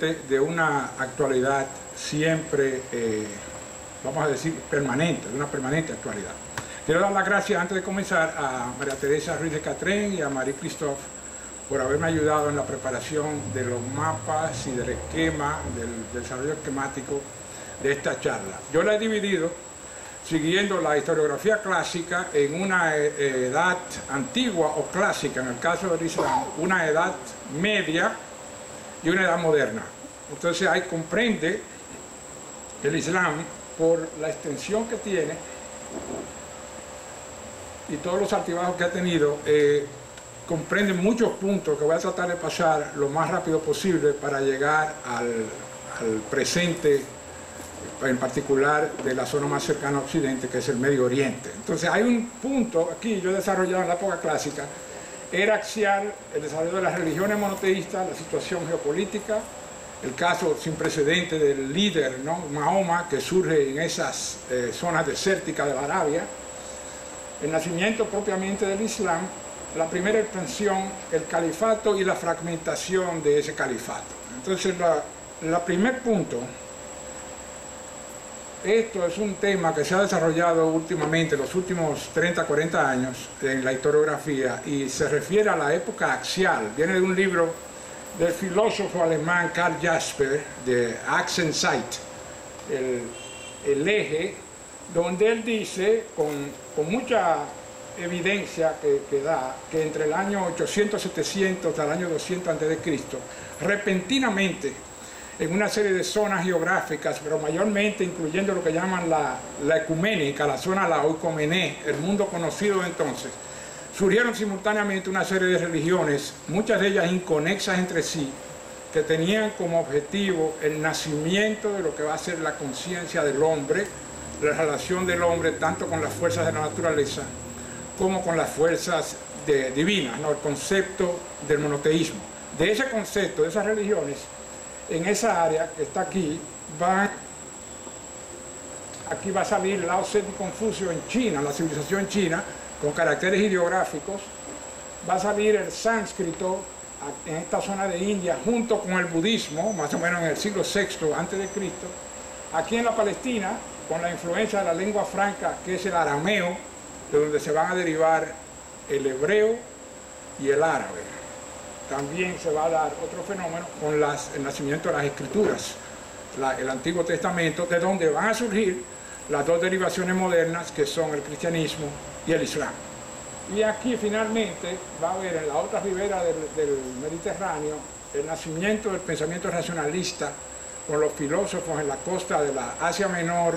de una actualidad siempre, vamos a decir, permanente, de una permanente actualidad. Quiero dar las gracias antes de comenzar a María Teresa Ruiz de Catrén y a Marie Christophe por haberme ayudado en la preparación de los mapas y del esquema, del desarrollo esquemático de esta charla. Yo la he dividido siguiendo la historiografía clásica en una edad antigua o clásica, en el caso del Islam, una edad media y una edad moderna. Entonces ahí comprende el Islam por la extensión que tiene y todos los altibajos que ha tenido, comprende muchos puntos que voy a tratar de pasar lo más rápido posible para llegar al presente, en particular de la zona más cercana a Occidente, que es el Medio Oriente. Entonces hay un punto aquí, yo he desarrollado en la época clásica, era axial el desarrollo de las religiones monoteístas, la situación geopolítica, el caso sin precedente del líder, ¿no?, Mahoma, que surge en esas zonas desérticas de la Arabia, el nacimiento propiamente del Islam, la primera expansión, el califato y la fragmentación de ese califato. Entonces, el primer punto, esto es un tema que se ha desarrollado últimamente, los últimos 30, 40 años en la historiografía, y se refiere a la época axial. Viene de un libro del filósofo alemán Karl Jasper, de Achsenzeit, el eje, donde él dice, con mucha evidencia que da, que entre el año 800-700 hasta el año 200 a.C., repentinamente, en una serie de zonas geográficas, pero mayormente incluyendo lo que llaman la ecuménica, la zona, la oikomené, el mundo conocido entonces, surgieron simultáneamente una serie de religiones, muchas de ellas inconexas entre sí, que tenían como objetivo el nacimiento de lo que va a ser la conciencia del hombre, la relación del hombre tanto con las fuerzas de la naturaleza como con las fuerzas divinas, ¿no?, el concepto del monoteísmo. De ese concepto, de esas religiones, en esa área que está aquí va a salir Lao Tse y Confucio en China, la civilización china, con caracteres ideográficos. Va a salir el sánscrito en esta zona de India, junto con el budismo, más o menos en el siglo VI a.C. Aquí en la Palestina, con la influencia de la lengua franca, que es el arameo, de donde se van a derivar el hebreo y el árabe. También se va a dar otro fenómeno con el nacimiento de las escrituras, el Antiguo Testamento, de donde van a surgir las dos derivaciones modernas, que son el cristianismo y el islam. Y aquí finalmente va a haber en la otra ribera del Mediterráneo el nacimiento del pensamiento racionalista, con los filósofos en la costa de la Asia Menor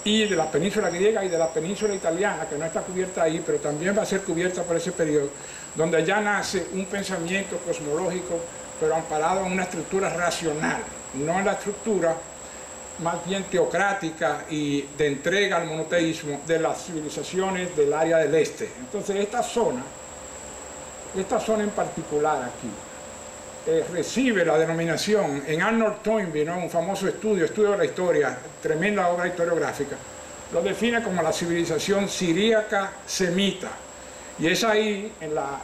y de la península griega y de la península italiana, que no está cubierta ahí, pero también va a ser cubierta por ese periodo, donde ya nace un pensamiento cosmológico, pero amparado en una estructura racional, no en la estructura más bien teocrática y de entrega al monoteísmo de las civilizaciones del área del este. Entonces esta zona en particular aquí, recibe la denominación en Arnold Toynbee, ¿no?, un famoso estudio de la historia, tremenda obra historiográfica, lo define como la civilización siríaca semita. Y es ahí,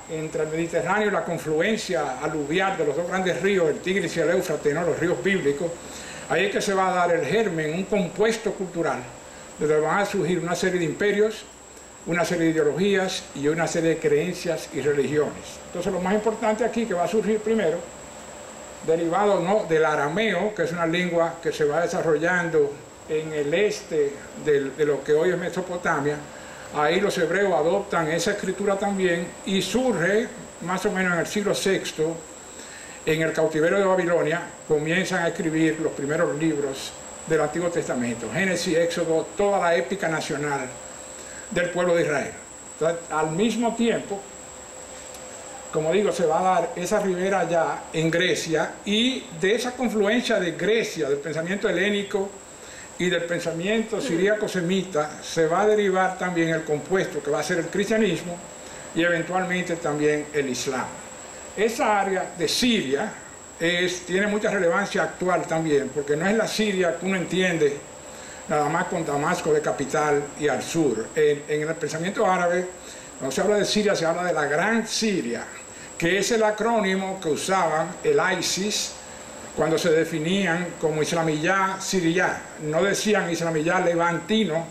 entre el Mediterráneo y la confluencia aluvial de los dos grandes ríos, el Tigris y el Éufrates, ¿no?, los ríos bíblicos, ahí es que se va a dar el germen, un compuesto cultural, donde van a surgir una serie de imperios, una serie de ideologías y una serie de creencias y religiones. Entonces lo más importante aquí que va a surgir primero, derivado, ¿no?, del arameo, que es una lengua que se va desarrollando en el este de lo que hoy es Mesopotamia. Ahí los hebreos adoptan esa escritura también y surge más o menos en el siglo VI, en el cautiverio de Babilonia, comienzan a escribir los primeros libros del Antiguo Testamento, Génesis, Éxodo, toda la épica nacional del pueblo de Israel. Entonces, al mismo tiempo, como digo, se va a dar esa ribera ya en Grecia, y de esa confluencia de Grecia, del pensamiento helénico y del pensamiento siríaco-semita, se va a derivar también el compuesto que va a ser el cristianismo y eventualmente también el islam. Esa área de Siria tiene mucha relevancia actual también, porque no es la Siria que uno entiende nada más con Damasco de capital y al sur. En el pensamiento árabe, cuando se habla de Siria, se habla de la Gran Siria, que es el acrónimo que usaban el ISIS cuando se definían como Islamiyah Siria. No decían Islamiyah levantino,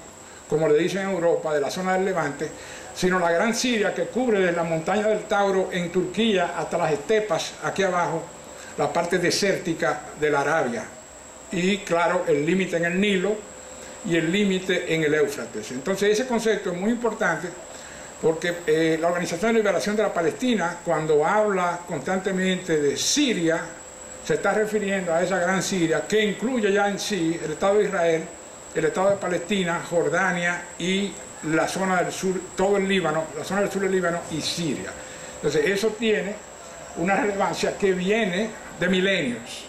como le dicen en Europa, de la zona del Levante, sino la Gran Siria, que cubre desde la montaña del Tauro en Turquía hasta las estepas, aquí abajo, la parte desértica de la Arabia. Y claro, el límite en el Nilo y el límite en el Éufrates. Entonces ese concepto es muy importante porque la Organización de Liberación de la Palestina, cuando habla constantemente de Siria, se está refiriendo a esa Gran Siria que incluye ya en sí el Estado de Israel, el Estado de Palestina, Jordania y la zona del sur, todo el Líbano, la zona del sur del Líbano y Siria. Entonces eso tiene una relevancia que viene de milenios.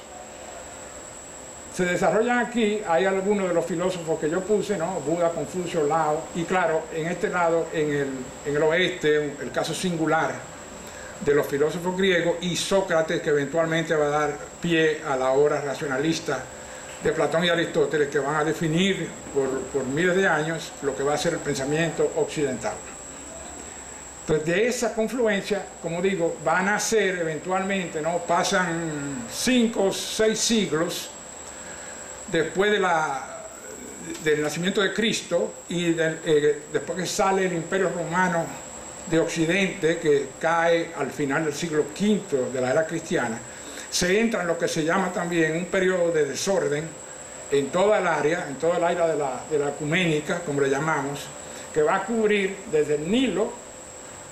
Se desarrollan aquí, hay algunos de los filósofos que yo puse, ¿no? Buda, Confucio, Lao, y claro, en este lado, en el oeste, el caso singular de los filósofos griegos y Sócrates, que eventualmente va a dar pie a la obra racionalista de Platón y Aristóteles, que van a definir por miles de años lo que va a ser el pensamiento occidental. Entonces, de esa confluencia, como digo, van a ser eventualmente, ¿no? Pasan 5 o 6 siglos después del nacimiento de Cristo y después que sale el Imperio Romano de Occidente, que cae al final del siglo V de la era cristiana, se entra en lo que se llama también un periodo de desorden en toda el área, de la ecuménica, como le llamamos, que va a cubrir desde el Nilo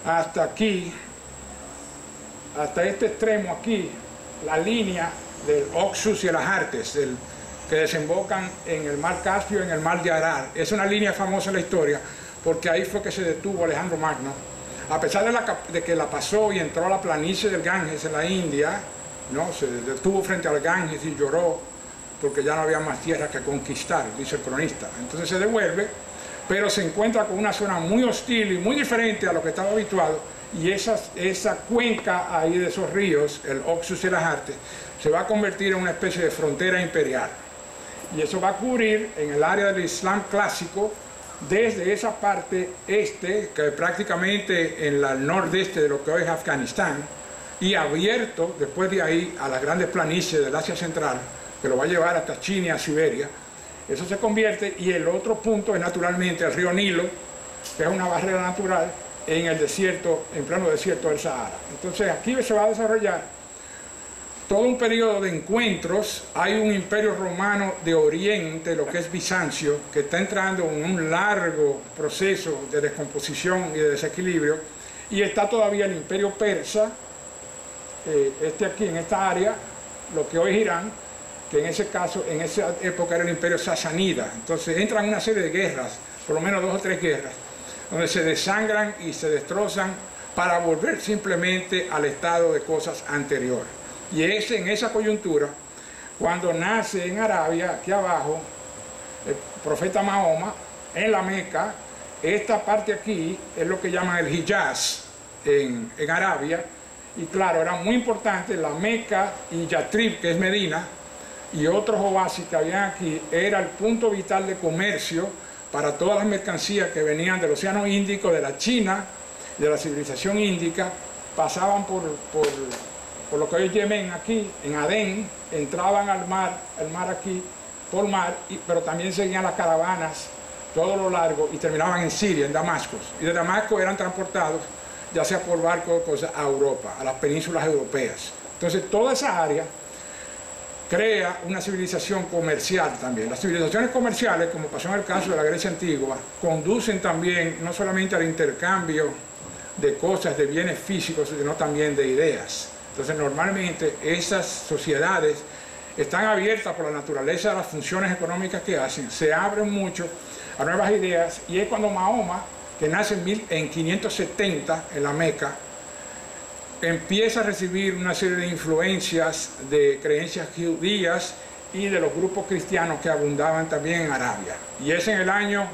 hasta aquí, hasta este extremo aquí, la línea del Oxus y el Ajartes, que desembocan en el mar Caspio, en el mar de Arar. Es una línea famosa en la historia, porque ahí fue que se detuvo Alejandro Magno. A pesar de que la pasó y entró a la planicie del Ganges en la India, ¿no? Se detuvo frente al Ganges y lloró, porque ya no había más tierra que conquistar, dice el cronista. Entonces se devuelve, pero se encuentra con una zona muy hostil y muy diferente a lo que estaba habituado, y esa cuenca ahí de esos ríos, el Oxus y el Ajartes, se va a convertir en una especie de frontera imperial. Y eso va a cubrir en el área del Islam clásico, desde esa parte este, que prácticamente en el nordeste de lo que hoy es Afganistán, y abierto después de ahí a las grandes planicies del Asia Central, que lo va a llevar hasta China y a Siberia. Eso se convierte, y el otro punto es naturalmente el río Nilo, que es una barrera natural en el desierto, en pleno desierto del Sahara. Entonces aquí se va a desarrollar todo un periodo de encuentros. Hay un imperio romano de Oriente, lo que es Bizancio, que está entrando en un largo proceso de descomposición y de desequilibrio, y está todavía el imperio persa, aquí en esta área, lo que hoy es Irán, que en ese caso, en esa época era el imperio sasánida. Entonces entran una serie de guerras, por lo menos 2 o 3 guerras, donde se desangran y se destrozan para volver simplemente al estado de cosas anterior. Y es en esa coyuntura cuando nace en Arabia, aquí abajo, el profeta Mahoma, en la Meca. Esta parte aquí es lo que llaman el Hijaz en Arabia, y claro, era muy importante. La Meca y Yatrib, que es Medina, y otros oasis que habían aquí, era el punto vital de comercio para todas las mercancías que venían del Océano Índico, de la China, de la civilización índica, pasaban por lo que hoy es Yemen, aquí, en Adén, entraban al mar aquí, por mar, pero también seguían las caravanas todo lo largo y terminaban en Siria, en Damasco. Y de Damasco eran transportados, ya sea por barco o cosas, a Europa, a las penínsulas europeas. Entonces toda esa área crea una civilización comercial también. Las civilizaciones comerciales, como pasó en el caso de la Grecia antigua, conducen también no solamente al intercambio de cosas, de bienes físicos, sino también de ideas. Entonces normalmente esas sociedades están abiertas por la naturaleza de las funciones económicas que hacen, se abren mucho a nuevas ideas, y es cuando Mahoma, que nace en 570 en la Meca, empieza a recibir una serie de influencias de creencias judías y de los grupos cristianos que abundaban también en Arabia. Y es en el año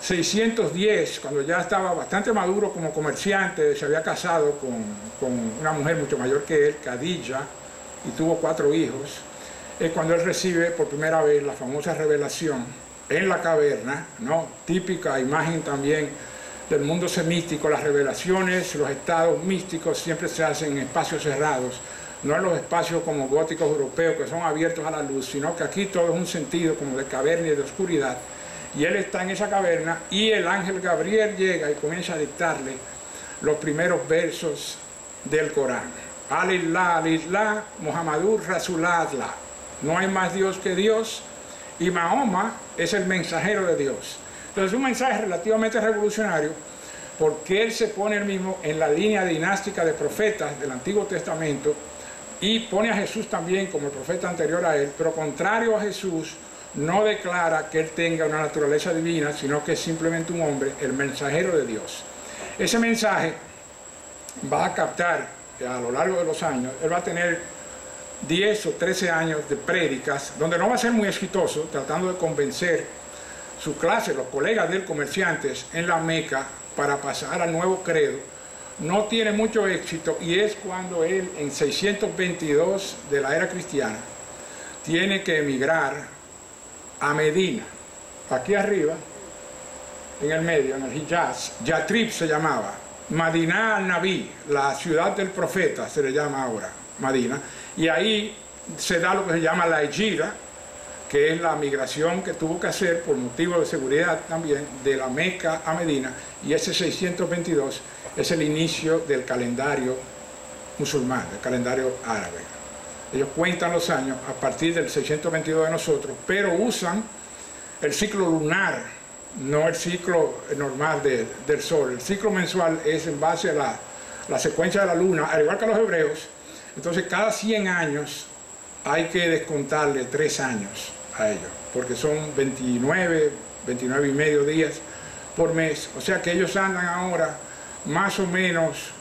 610, cuando ya estaba bastante maduro como comerciante, se había casado con una mujer mucho mayor que él, Khadija, y tuvo 4 hijos, es cuando él recibe por primera vez la famosa revelación en la caverna, ¿no? Típica imagen también del mundo semítico. Las revelaciones, los estados místicos siempre se hacen en espacios cerrados, no en los espacios como góticos europeos que son abiertos a la luz, sino que aquí todo es un sentido como de caverna y de oscuridad. Y él está en esa caverna y el ángel Gabriel llega y comienza a dictarle los primeros versos del Corán. Alillah, alillah, Muhammadur Rasulullah. No hay más Dios que Dios y Mahoma es el mensajero de Dios. Entonces, un mensaje relativamente revolucionario porque él se pone él mismo en la línea dinástica de profetas del Antiguo Testamento y pone a Jesús también como el profeta anterior a él, pero contrario a Jesús, no declara que él tenga una naturaleza divina, sino que es simplemente un hombre, el mensajero de Dios. Ese mensaje va a captar a lo largo de los años, él va a tener 10 o 13 años de prédicas, donde no va a ser muy exitoso, tratando de convencer su clase, los colegas de él, comerciantes, en la Meca, para pasar al nuevo credo. No tiene mucho éxito y es cuando él, en 622 de la era cristiana, tiene que emigrar a Medina, aquí arriba, en el medio, en el Hijaz. Yatrib se llamaba, Madinah al-Nabi, la ciudad del profeta, se le llama ahora, Madina, y ahí se da lo que se llama la Hijra, que es la migración que tuvo que hacer por motivos de seguridad también, de la Meca a Medina, y ese 622 es el inicio del calendario musulmán, del calendario árabe. Ellos cuentan los años a partir del 622 de nosotros, pero usan el ciclo lunar, no el ciclo normal del sol. El ciclo mensual es en base a la secuencia de la luna, al igual que los hebreos. Entonces, cada 100 años hay que descontarle 3 años a ellos, porque son 29 y medio días por mes. O sea que ellos andan ahora más o menos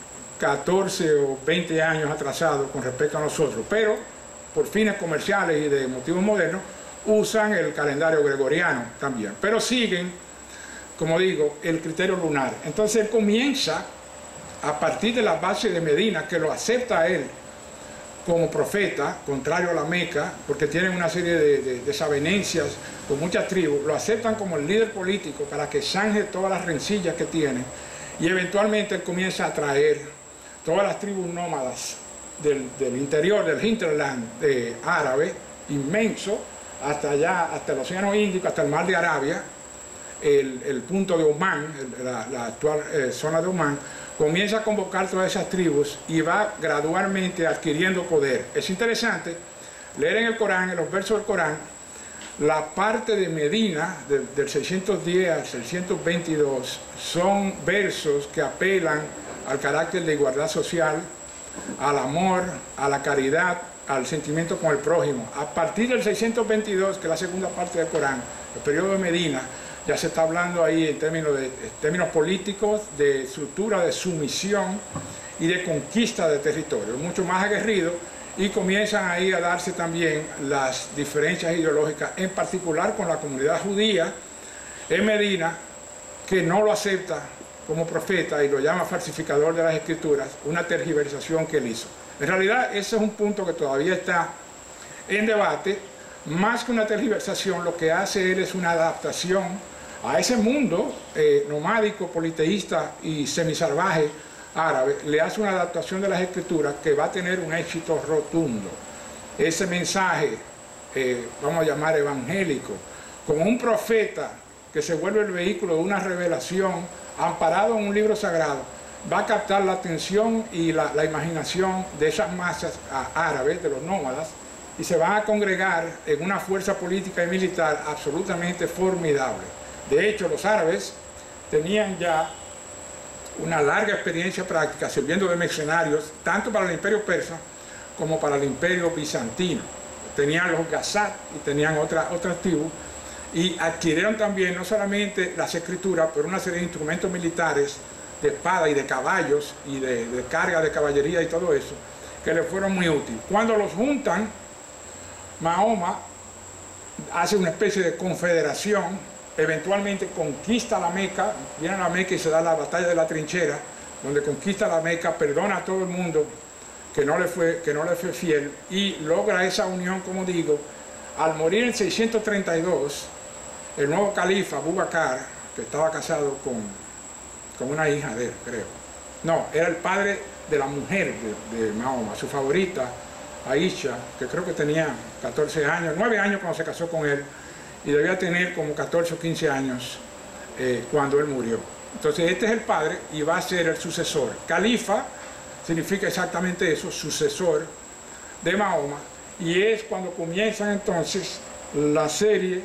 14 o 20 años atrasados con respecto a nosotros, pero por fines comerciales y de motivos modernos usan el calendario gregoriano también, pero siguen, como digo, el criterio lunar. Entonces él comienza a partir de la base de Medina, que lo acepta él como profeta, contrario a la Meca, porque tienen una serie de desavenencias con muchas tribus, lo aceptan como el líder político para que zanje todas las rencillas que tienen, y eventualmente él comienza a traer todas las tribus nómadas del interior, del hinterland árabe, inmenso, hasta allá, hasta el Océano Índico, hasta el Mar de Arabia, el punto de Omán, la actual zona de Omán. Comienza a convocar todas esas tribus y va gradualmente adquiriendo poder. Es interesante leer en el Corán, en los versos del Corán, la parte de Medina, del 610 al 622, son versos que apelan al carácter de igualdad social, al amor, a la caridad, al sentimiento con el prójimo. A partir del 622, que es la segunda parte del Corán, el periodo de Medina, ya se está hablando ahí en términos políticos, de estructura de sumisión y de conquista de territorio, mucho más aguerrido, y comienzan ahí a darse también las diferencias ideológicas, en particular con la comunidad judía en Medina, que no lo acepta como profeta y lo llama falsificador de las escrituras, una tergiversación que él hizo. En realidad ese es un punto que todavía está en debate. Más que una tergiversación, lo que hace él es una adaptación a ese mundo nomádico, politeísta y semisalvaje árabe. Le hace una adaptación de las escrituras que va a tener un éxito rotundo. Ese mensaje, vamos a llamar evangélico, como un profeta que se vuelve el vehículo de una revelación amparado en un libro sagrado, va a captar la atención y la imaginación de esas masas árabes, de los nómadas, y se van a congregar en una fuerza política y militar absolutamente formidable. De hecho, los árabes tenían ya una larga experiencia práctica sirviendo de mercenarios, tanto para el imperio persa como para el imperio bizantino. Tenían los Ghazat y tenían otras tribus, y adquirieron también no solamente las escrituras, pero una serie de instrumentos militares, de espada y de caballos, y de carga de caballería y todo eso, que les fueron muy útiles. Cuando los juntan, Mahoma hace una especie de confederación, eventualmente conquista la Meca, viene a la Meca y se da la batalla de la trinchera, donde conquista la Meca, perdona a todo el mundo que no le fue fiel, y logra esa unión, como digo. Al morir en 632, el nuevo califa, Abu Bakr, que estaba casado con una hija de él, creo. No, era el padre de la mujer de Mahoma, su favorita, Aisha, que creo que tenía 14 años, 9 años cuando se casó con él, y debía tener como 14 o 15 años cuando él murió. Entonces este es el padre y va a ser el sucesor. Califa significa exactamente eso, sucesor de Mahoma, y es cuando comienzan entonces la serie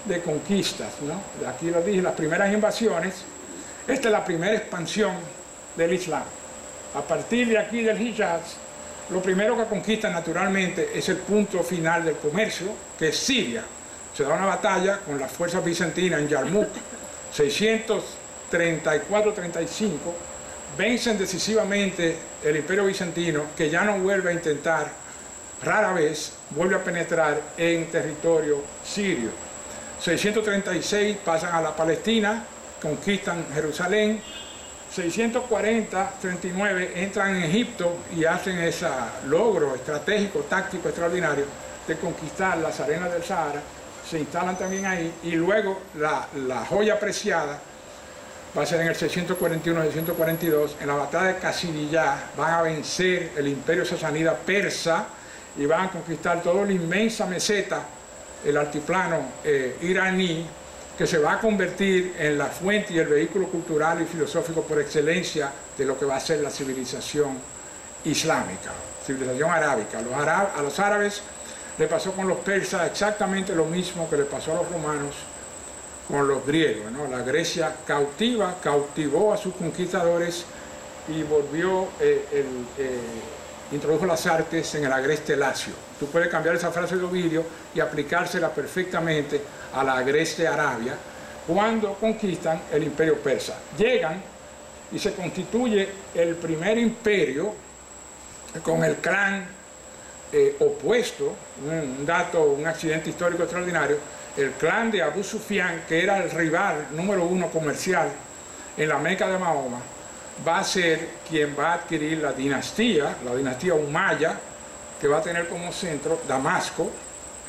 de conquistas, ¿no? Aquí lo dije, las primeras invasiones. Esta es la primera expansión del Islam. A partir de aquí del Hijaz, lo primero que conquistan naturalmente es el punto final del comercio, que es Siria. Se da una batalla con las fuerzas bizantinas en Yarmouk, 634-35, vencen decisivamente el imperio bizantino, que ya no vuelve a intentar, rara vez, vuelve a penetrar en territorio sirio. 636 pasan a la Palestina, conquistan Jerusalén. 640-39 entran en Egipto y hacen ese logro estratégico, táctico extraordinario de conquistar las arenas del Sahara. Se instalan también ahí, y luego la joya preciada va a ser en el 641-642, en la batalla de Qasidiyah. Van a vencer el imperio sasánida persa y van a conquistar toda la inmensa meseta, el altiplano iraní, que se va a convertir en la fuente y el vehículo cultural y filosófico por excelencia de lo que va a ser la civilización islámica, civilización arábica. A los árabes le pasó con los persas exactamente lo mismo que le pasó a los romanos con los griegos, ¿no? La Grecia cautiva cautivó a sus conquistadores y volvió, introdujo las artes en el agreste lacio. Tú puedes cambiar esa frase de Ovidio y aplicársela perfectamente a la agreste Arabia cuando conquistan el imperio persa. Llegan y se constituye el primer imperio con el clan opuesto, un accidente histórico extraordinario, el clan de Abu Sufyan, que era el rival número 1 comercial en la Meca de Mahoma, va a ser quien va a adquirir la dinastía Umayya, que va a tener como centro Damasco,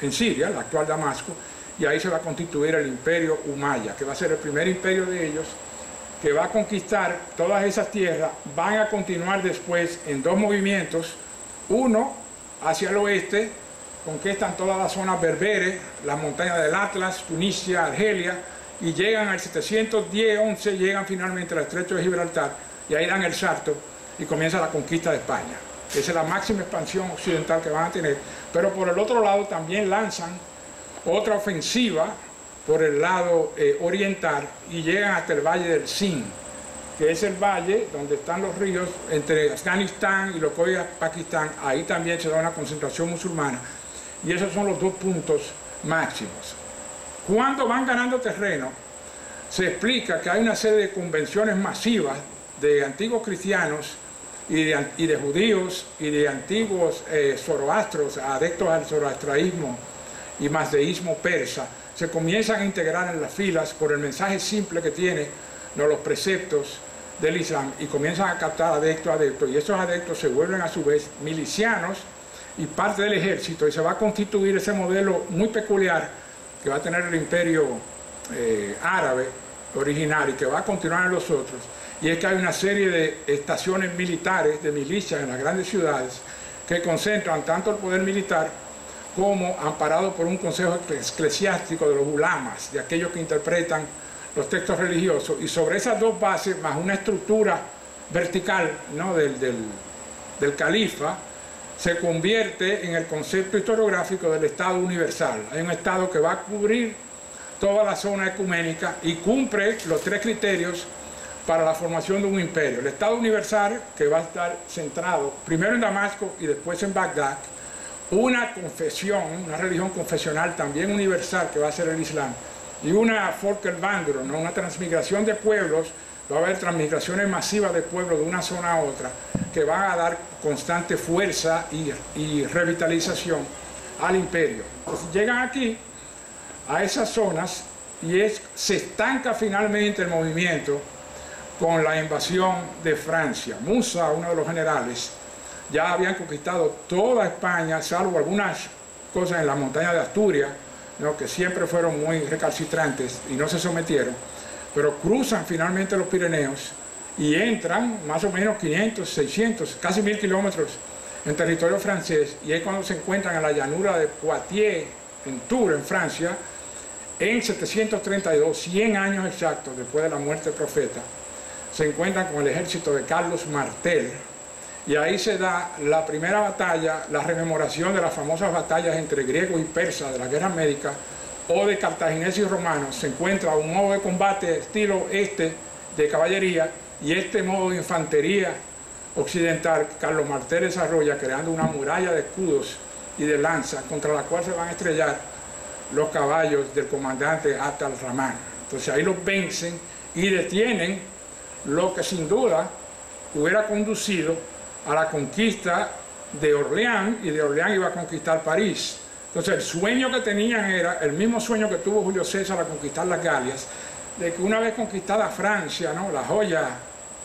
en Siria, la actual Damasco, y ahí se va a constituir el imperio Umayya, que va a ser el primer imperio de ellos, que va a conquistar todas esas tierras. Van a continuar después en dos movimientos, uno hacia el oeste, conquistan todas las zonas berberes, las montañas del Atlas, Tunisia, Argelia, y llegan al 710-11, llegan finalmente al estrecho de Gibraltar, y ahí dan el salto y comienza la conquista de España. Esa es la máxima expansión occidental que van a tener. Pero por el otro lado también lanzan otra ofensiva por el lado oriental y llegan hasta el valle del Sindh, que es el valle donde están los ríos entre Afganistán y lo que hoy es Pakistán. Ahí también se da una concentración musulmana, y esos son los dos puntos máximos. Cuando van ganando terreno, se explica que hay una serie de convenciones masivas de antiguos cristianos y de judíos y de antiguos zoroastros, adeptos al zoroastraísmo y mazdeísmo persa, se comienzan a integrar en las filas por el mensaje simple que tiene, ¿no?, los preceptos del Islam, y comienzan a captar adeptos, y esos adeptos se vuelven a su vez milicianos y parte del ejército, y se va a constituir ese modelo muy peculiar que va a tener el imperio árabe original y que va a continuar en los otros. Y es que hay una serie de estaciones militares, de milicias en las grandes ciudades, que concentran tanto el poder militar como amparado por un consejo eclesiástico de los ulamas, de aquellos que interpretan los textos religiosos, y sobre esas dos bases, más una estructura vertical, ¿no?, del califa, se convierte en el concepto historiográfico del Estado universal. Hay un Estado que va a cubrir toda la zona ecuménica y cumple los tres criterios para la formación de un imperio. El Estado universal, que va a estar centrado primero en Damasco y después en Bagdad, una confesión, una religión confesional también universal, que va a ser el Islam, y una Volkerwanderung, ¿no?, una transmigración de pueblos. Va a haber transmigraciones masivas de pueblos de una zona a otra, que van a dar constante fuerza y revitalización al imperio. Entonces llegan aquí, a esas zonas, y se estanca finalmente el movimiento con la invasión de Francia. Musa, uno de los generales, ya habían conquistado toda España, salvo algunas cosas en la montaña de Asturias, ¿no?, que siempre fueron muy recalcitrantes y no se sometieron, pero cruzan finalmente los Pirineos y entran más o menos 500, 600, casi 1000 kilómetros en territorio francés, y es cuando se encuentran en la llanura de Poitiers, en Tours, en Francia, en 732, 100 años exactos después de la muerte del profeta, se encuentran con el ejército de Carlos Martel, y ahí se da la primera batalla, la rememoración de las famosas batallas entre griegos y persas de la guerra médica, o de cartagineses y romanos. Se encuentra un modo de combate estilo de caballería, y este modo de infantería occidental que Carlos Martel desarrolla, creando una muralla de escudos y de lanzas contra la cual se van a estrellar los caballos del comandante Abd al-Rahman. Entonces ahí los vencen y detienen lo que sin duda hubiera conducido a la conquista de Orleans, y de Orleans iba a conquistar París. Entonces el sueño que tenían era el mismo sueño que tuvo Julio César a conquistar las Galias, de que una vez conquistada Francia, ¿no?, la joya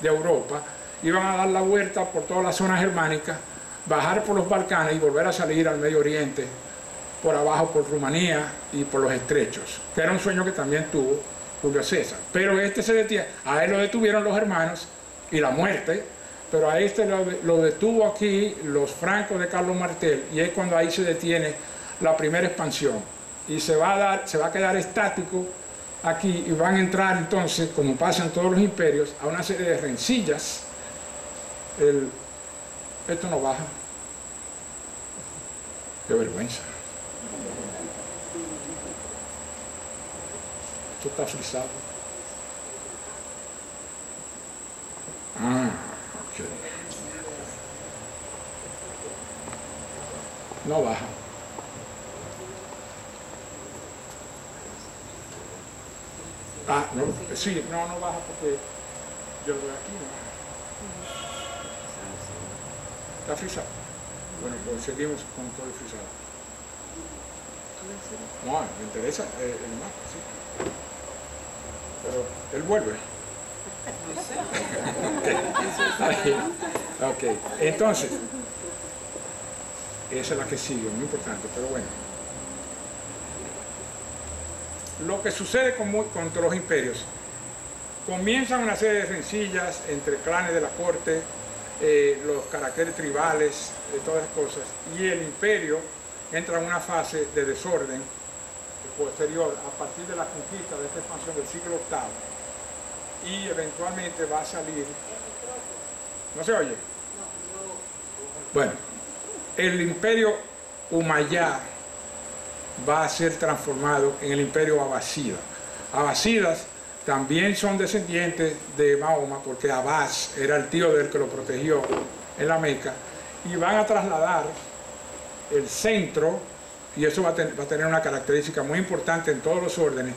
de Europa, iban a dar la vuelta por todas las zonas germánicas, bajar por los Balcanes y volver a salir al Medio Oriente, por abajo por Rumanía y por los estrechos, que era un sueño que también tuvo Julio César. Pero este se detiene, a él lo detuvieron los hermanos y la muerte, pero a este lo detuvo aquí los francos de Carlos Martel, y es cuando ahí se detiene la primera expansión, y se va a quedar estático aquí, y van a entrar entonces, como pasa en todos los imperios, a una serie de rencillas. Esto no baja. Qué vergüenza. Esto está frisado. Ok. No baja. No, sí, no baja porque yo lo veo aquí, ¿no? ¿Está frisado? Bueno, pues seguimos con todo el frisado. No, me interesa el mapa, sí. Pero él vuelve. Ok, entonces, esa es la que sigue, muy importante, pero bueno. Lo que sucede con los imperios, comienzan una serie de rencillas entre clanes de la corte, los caracteres tribales, todas las cosas, y el imperio entra en una fase de desorden posterior a partir de la conquista de esta expansión del siglo VIII, y eventualmente va a salir. ¿No se oye? Bueno, el imperio Umayyad va a ser transformado en el imperio Abasida. Abasidas también son descendientes de Mahoma, porque Abbas era el tío del que lo protegió en la Meca, y van a trasladar el centro, y eso va a tener una característica muy importante en todos los órdenes,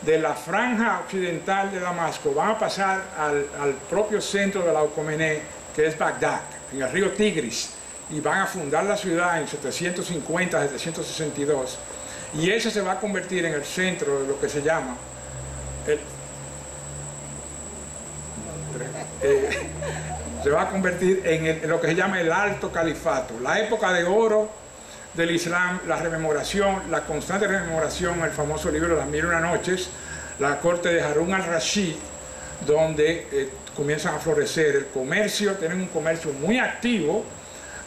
de la franja occidental de Damasco, van a pasar al propio centro de la Ocomené, que es Bagdad, en el río Tigris, y van a fundar la ciudad en 750-762, y ese se va a convertir en el centro de lo que se llama se va a convertir en lo que se llama el Alto Califato, la época de oro del Islam, la rememoración, la constante rememoración, el famoso libro Las Mil y Una Noches, la corte de Harún al-Rashid, donde comienzan a florecer el comercio, tienen un comercio muy activo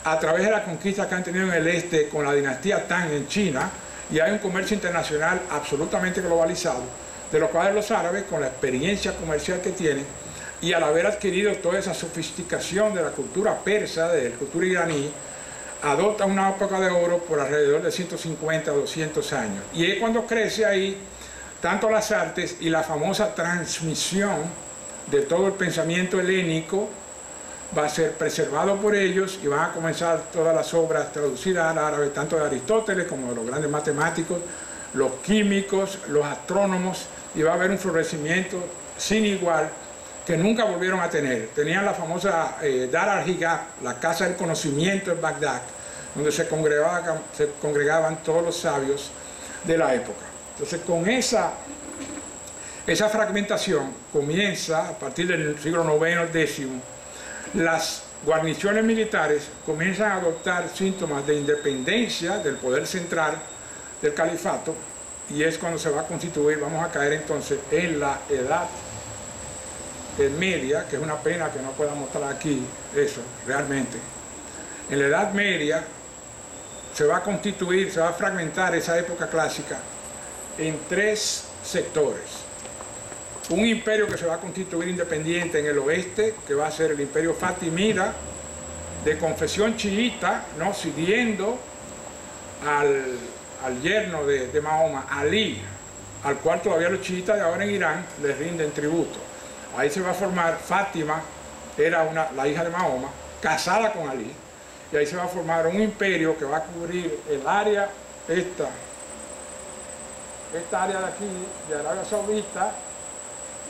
a través de la conquista que han tenido en el este con la dinastía Tang en China, y hay un comercio internacional absolutamente globalizado, de lo cual los árabes, con la experiencia comercial que tienen, y al haber adquirido toda esa sofisticación de la cultura persa, de la cultura iraní, adopta una época de oro por alrededor de 150 a 200 años. Y es cuando crece ahí tanto las artes y la famosa transmisión de todo el pensamiento helénico va a ser preservado por ellos, y van a comenzar todas las obras traducidas al árabe, tanto de Aristóteles como de los grandes matemáticos, los químicos, los astrónomos, y va a haber un florecimiento sin igual que nunca volvieron a tener. Tenían la famosa Dar al-Hijab, la casa del conocimiento en Bagdad, donde se congregaban todos los sabios de la época. Entonces, con esa fragmentación comienza, a partir del siglo IX, X, las guarniciones militares comienzan a adoptar síntomas de independencia del poder central del califato, y es cuando se va a constituir, vamos a caer entonces en la Edad Media, que es una pena que no pueda mostrar aquí eso realmente, En la Edad Media se va a constituir, se va a fragmentar esa época clásica en 3 sectores. Un imperio que se va a constituir independiente en el oeste, que va a ser el imperio fatimida, de confesión chiita, ¿no? Siguiendo al yerno de Mahoma, Ali, al cual todavía los chiitas de ahora en Irán les rinden tributo. Ahí se va a formar, Fátima era la hija de Mahoma, casada con Ali, y ahí se va a formar un imperio que va a cubrir el área, esta área de aquí, de Arabia Saudita,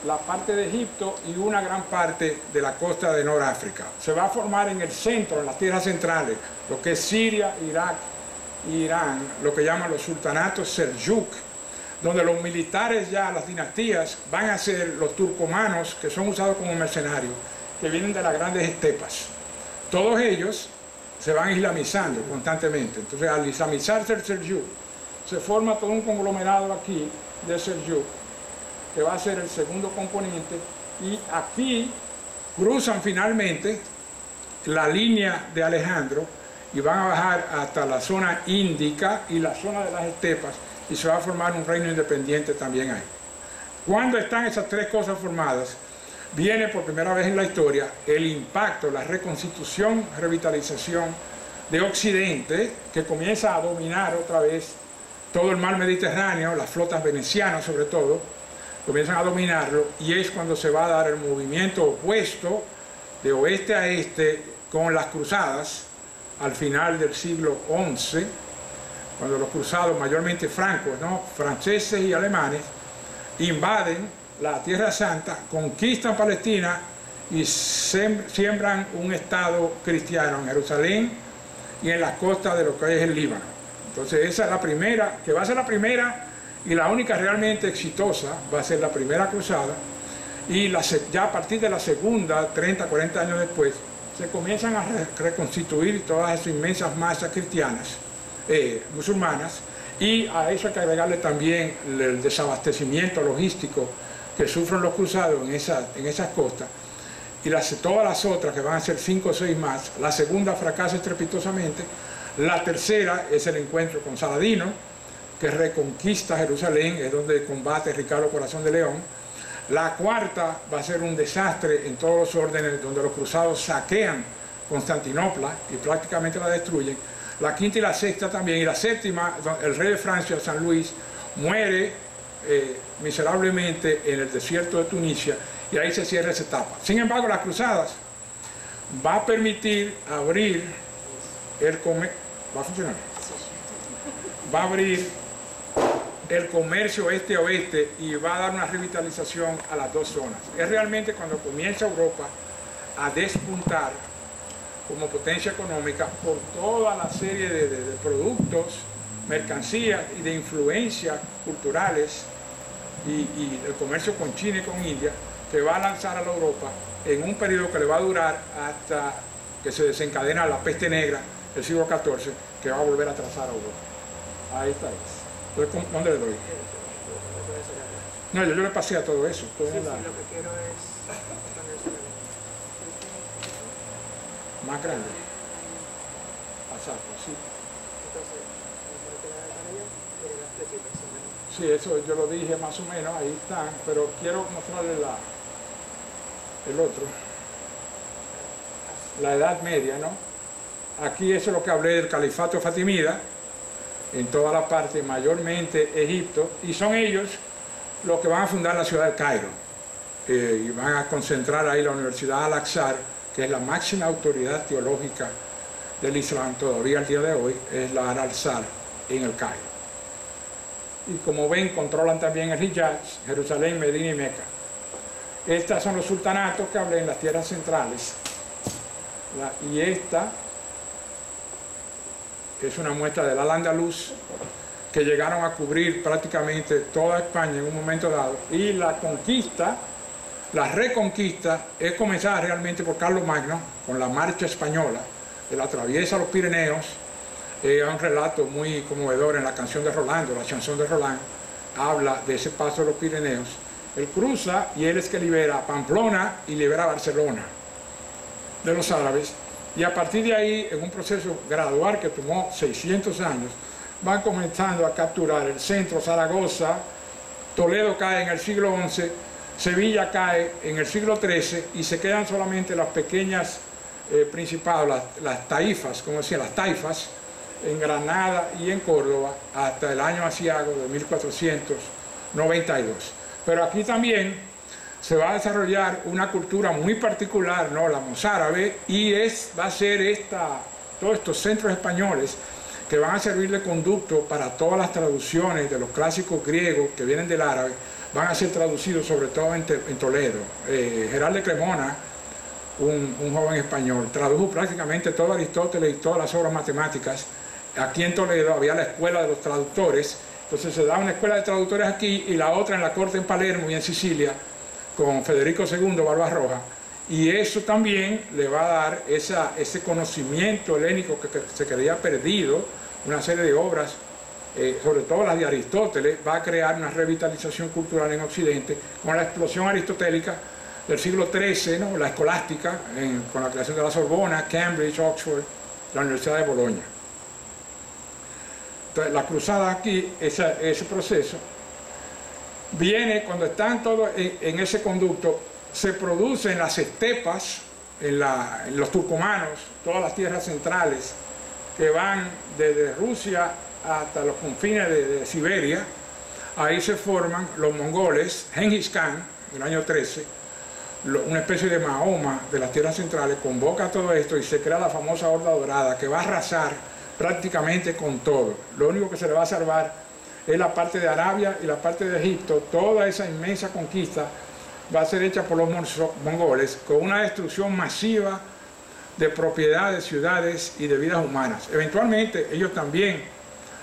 la parte de Egipto y una gran parte de la costa de Noráfrica. Se va a formar en el centro, en las tierras centrales, lo que es Siria, Irak e Irán, lo que llaman los sultanatos Seljuk, donde los militares ya, las dinastías, van a ser los turcomanos, que son usados como mercenarios, que vienen de las grandes estepas. Todos ellos se van islamizando constantemente. Entonces, al islamizarse el Seljuk, se forma todo un conglomerado aquí de Seljuk, que va a ser el segundo componente, y aquí cruzan finalmente la línea de Alejandro y van a bajar hasta la zona índica y la zona de las estepas, y se va a formar un reino independiente también ahí. Cuando están esas 3 cosas formadas, viene por primera vez en la historia el impacto, la reconstitución, revitalización de Occidente, que comienza a dominar otra vez todo el mar Mediterráneo, las flotas venecianas sobre todo, comienzan a dominarlo, y es cuando se va a dar el movimiento opuesto de oeste a este con las cruzadas al final del siglo XI, cuando los cruzados, mayormente francos, ¿no?, franceses y alemanes, invaden la Tierra Santa, conquistan Palestina y siembran un estado cristiano en Jerusalén y en las costas de lo que es el Líbano. Entonces esa es la primera, que va a ser la primera y la única realmente exitosa, va a ser la primera cruzada, y ya a partir de la segunda, 30, 40 años después, se comienzan a reconstituir todas esas inmensas masas cristianas, musulmanas, y a eso hay que agregarle también el desabastecimiento logístico que sufren los cruzados en esas costas, y todas las otras, que van a ser 5 o 6 más. La segunda fracasa estrepitosamente, la tercera es el encuentro con Saladino, que reconquista Jerusalén, es donde combate Ricardo Corazón de León. La cuarta va a ser un desastre en todos los órdenes, donde los cruzados saquean Constantinopla y prácticamente la destruyen. La quinta y la sexta también, y la séptima, el rey de Francia, San Luis, muere miserablemente en el desierto de Tunisia, y ahí se cierra esa etapa. Sin embargo, las cruzadas va a permitir abrir el comercio, va a funcionar, va a abrir el comercio este-oeste y va a dar una revitalización a las 2 zonas. Es realmente cuando comienza Europa a despuntar como potencia económica por toda la serie de productos, mercancías y de influencias culturales y el comercio con China y con India, que va a lanzar a la Europa en un periodo que le va a durar hasta que se desencadena la peste negra del siglo XIV, que va a volver a trazar a Europa. Ahí está. Entonces, ¿dónde le doy? No, yo le pasé a todo eso. Sí, lo que quiero es más grande. Pasar, sí. Sí, eso yo lo dije más o menos, ahí están, pero quiero mostrarle el otro. La Edad Media, ¿no? Aquí eso es lo que hablé del califato fatimida, en toda la parte, mayormente Egipto, y son ellos los que van a fundar la ciudad de Cairo, y van a concentrar ahí la Universidad Al-Azhar, que es la máxima autoridad teológica del Islam todavía al día de hoy, es la Al-Azhar en el Cairo. Y como ven, controlan también el Hijaz, Jerusalén, Medina y Meca. Estos son los sultanatos que hablé en las tierras centrales, y esta es una muestra del Al-Ándalus, que llegaron a cubrir prácticamente toda España en un momento dado, y la conquista, la reconquista, es comenzada realmente por Carlos Magno, con la marcha española. Él atraviesa los Pirineos, hay un relato muy conmovedor en la canción de Rolando, la chanson de Roland, habla de ese paso de los Pirineos. Él cruza y él es que libera Pamplona y libera Barcelona de los árabes, Y a partir de ahí, en un proceso gradual que tomó 600 años, van comenzando a capturar el centro, Zaragoza, Toledo cae en el siglo XI, Sevilla cae en el siglo XIII y se quedan solamente las pequeñas principados, las taifas, como decían, las taifas, en Granada y en Córdoba hasta el año asiago de 1492. Pero aquí también se va a desarrollar una cultura muy particular, ¿no? La mozárabe, y va a ser todos estos centros españoles que van a servir de conducto para todas las traducciones de los clásicos griegos que vienen del árabe, van a ser traducidos sobre todo en Toledo. Gerald de Cremona, un joven español, tradujo prácticamente todo Aristóteles y todas las obras matemáticas. Aquí en Toledo había la escuela de los traductores, entonces se da una escuela de traductores aquí y la otra en la corte en Palermo y en Sicilia, con Federico II Barbarroja, y eso también le va a dar ese conocimiento helénico que se creía perdido, una serie de obras, sobre todo las de Aristóteles, va a crear una revitalización cultural en Occidente, con la explosión aristotélica del siglo XIII, ¿no? La escolástica, con la creación de la Sorbona, Cambridge, Oxford, la Universidad de Bolonia. Entonces, la cruzada aquí, ese proceso, viene cuando están todos en ese conducto, se producen las estepas, en los turcomanos, todas las tierras centrales, que van desde Rusia hasta los confines de Siberia. Ahí se forman los mongoles, Genghis Khan, en el año 13, una especie de Mahoma de las tierras centrales, convoca todo esto y se crea la famosa Horda Dorada, que va a arrasar prácticamente con todo. Lo único que se le va a salvar es la parte de Arabia y la parte de Egipto. Toda esa inmensa conquista va a ser hecha por los mongoles con una destrucción masiva de propiedades, ciudades y de vidas humanas. Eventualmente ellos también,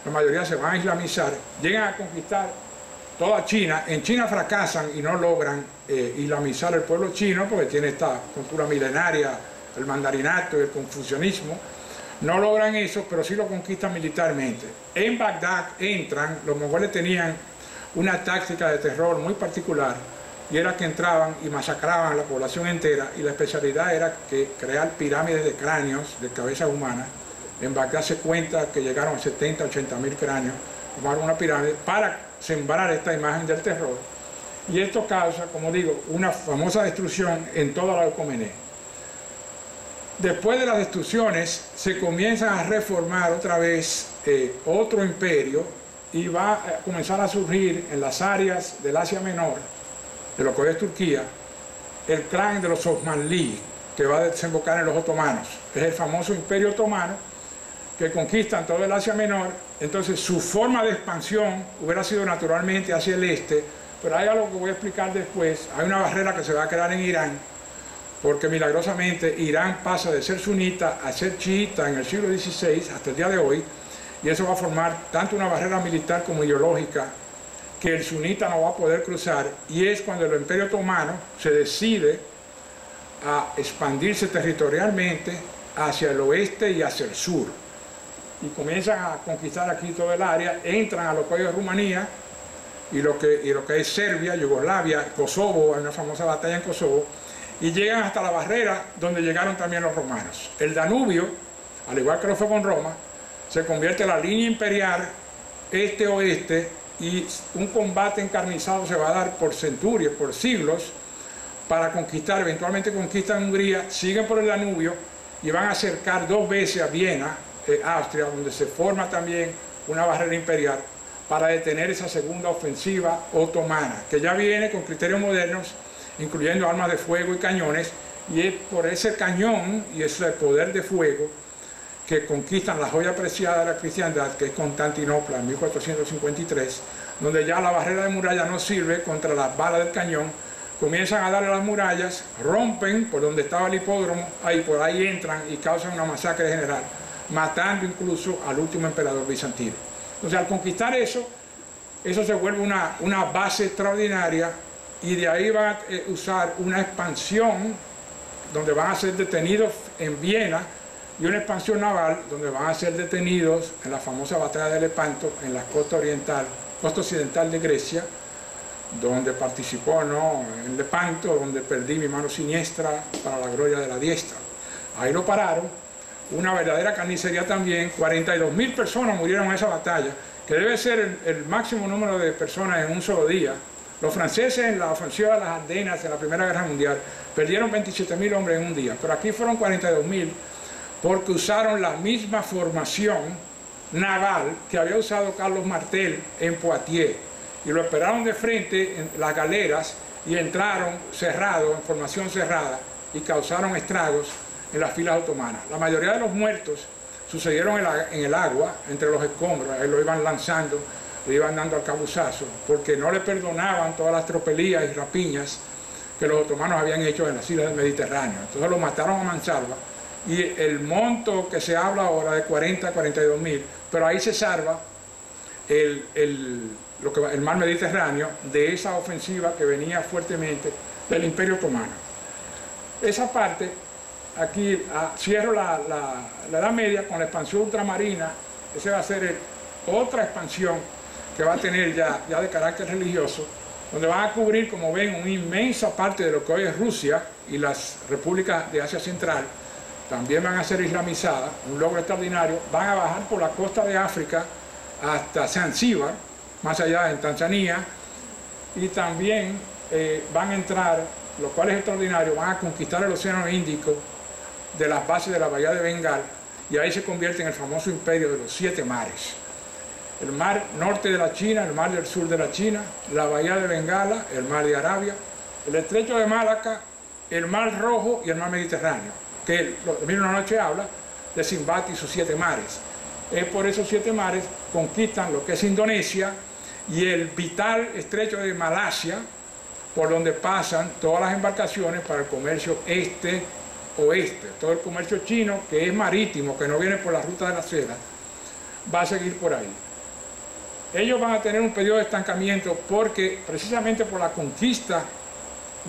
la mayoría se van a islamizar, llegan a conquistar toda China. En China fracasan y no logran islamizar el pueblo chino porque tiene esta cultura milenaria, el mandarinato y el confucianismo. No logran eso, pero sí lo conquistan militarmente. En Bagdad entran, los mongoles tenían una táctica de terror muy particular, y era que entraban y masacraban a la población entera, y la especialidad era que crear pirámides de cráneos, de cabezas humanas. En Bagdad se cuenta que llegaron a 70, 80 mil cráneos, formaron una pirámide para sembrar esta imagen del terror. Y esto causa, como digo, una famosa destrucción en toda la Ocomené. Después de las destrucciones se comienzan a reformar otra vez otro imperio, y va a comenzar a surgir en las áreas del Asia Menor, de lo que hoy es Turquía, el clan de los Osmanlí, que va a desembocar en los otomanos. Es el famoso Imperio Otomano, que conquistan todo el Asia Menor. Entonces su forma de expansión hubiera sido naturalmente hacia el este, pero hay algo que voy a explicar después. Hay una barrera que se va a crear en Irán, porque milagrosamente Irán pasa de ser sunita a ser chiita en el siglo XVI hasta el día de hoy, y eso va a formar tanto una barrera militar como ideológica, que el sunita no va a poder cruzar, y es cuando el Imperio Otomano se decide a expandirse territorialmente hacia el oeste y hacia el sur, y comienzan a conquistar aquí todo el área, entran a lo que hoy es Rumanía, y lo que es Serbia, Yugoslavia, Kosovo, hay una famosa batalla en Kosovo, y llegan hasta la barrera donde llegaron también los romanos. El Danubio, al igual que lo fue con Roma, se convierte en la línea imperial este-oeste, y un combate encarnizado se va a dar por centurias, por siglos, para conquistar. Eventualmente conquistan Hungría, siguen por el Danubio y van a acercar 2 veces a Viena, Austria, donde se forma también una barrera imperial para detener esa segunda ofensiva otomana, que ya viene con criterios modernos, incluyendo armas de fuego y cañones, y es por ese cañón y ese poder de fuego que conquistan la joya preciada de la cristiandad, que es Constantinopla en 1453, donde ya la barrera de muralla no sirve contra las balas del cañón. Comienzan a darle a las murallas, rompen por donde estaba el hipódromo, ahí por ahí entran y causan una masacre general, matando incluso al último emperador bizantino. Entonces, al conquistar eso se vuelve una base extraordinaria, y de ahí van a usar una expansión donde van a ser detenidos en Viena, y una expansión naval donde van a ser detenidos en la famosa batalla de Lepanto, en la costa occidental de Grecia, donde participó, ¿no?, en Lepanto, donde perdí mi mano siniestra para la gloria de la diestra. Ahí lo pararon, una verdadera carnicería también. 42.000 personas murieron en esa batalla, que debe ser el máximo número de personas en un solo día. Los franceses en la ofensiva de las Ardenas en la Primera Guerra Mundial perdieron 27.000 hombres en un día, pero aquí fueron 42.000 porque usaron la misma formación naval que había usado Carlos Martel en Poitiers, y lo esperaron de frente en las galeras y entraron cerrados, en formación cerrada, y causaron estragos en las filas otomanas. La mayoría de los muertos sucedieron en el agua, entre los escombros, ahí lo iban lanzando, le iban dando alcabuzazo, porque no le perdonaban todas las tropelías y rapiñas que los otomanos habían hecho en las islas del Mediterráneo. Entonces lo mataron a mansalva, y el monto que se habla ahora de 40 a 42.000, pero ahí se salva el mar Mediterráneo de esa ofensiva que venía fuertemente del Imperio Otomano. Esa parte, aquí cierro la Edad Media con la expansión ultramarina. Esa va a ser otra expansión que va a tener ya de carácter religioso, donde van a cubrir, como ven, una inmensa parte de lo que hoy es Rusia y las repúblicas de Asia Central. También van a ser islamizadas, un logro extraordinario. Van a bajar por la costa de África hasta Zanzíbar, más allá en Tanzania, y también van a entrar, lo cual es extraordinario, van a conquistar el Océano Índico de las bases de la Bahía de Bengal, y ahí se convierte en el famoso imperio de los 7 mares. El mar norte de la China, el mar del sur de la China, la Bahía de Bengala, el mar de Arabia, el estrecho de Malaca, el mar Rojo y el mar Mediterráneo, que el Mil y una Noche habla de Simbad y sus 7 mares. Es por esos 7 mares conquistan lo que es Indonesia y el vital estrecho de Malasia, por donde pasan todas las embarcaciones para el comercio este-oeste. Todo el comercio chino, que es marítimo, que no viene por la ruta de la seda, va a seguir por ahí. Ellos van a tener un periodo de estancamiento porque, precisamente por la conquista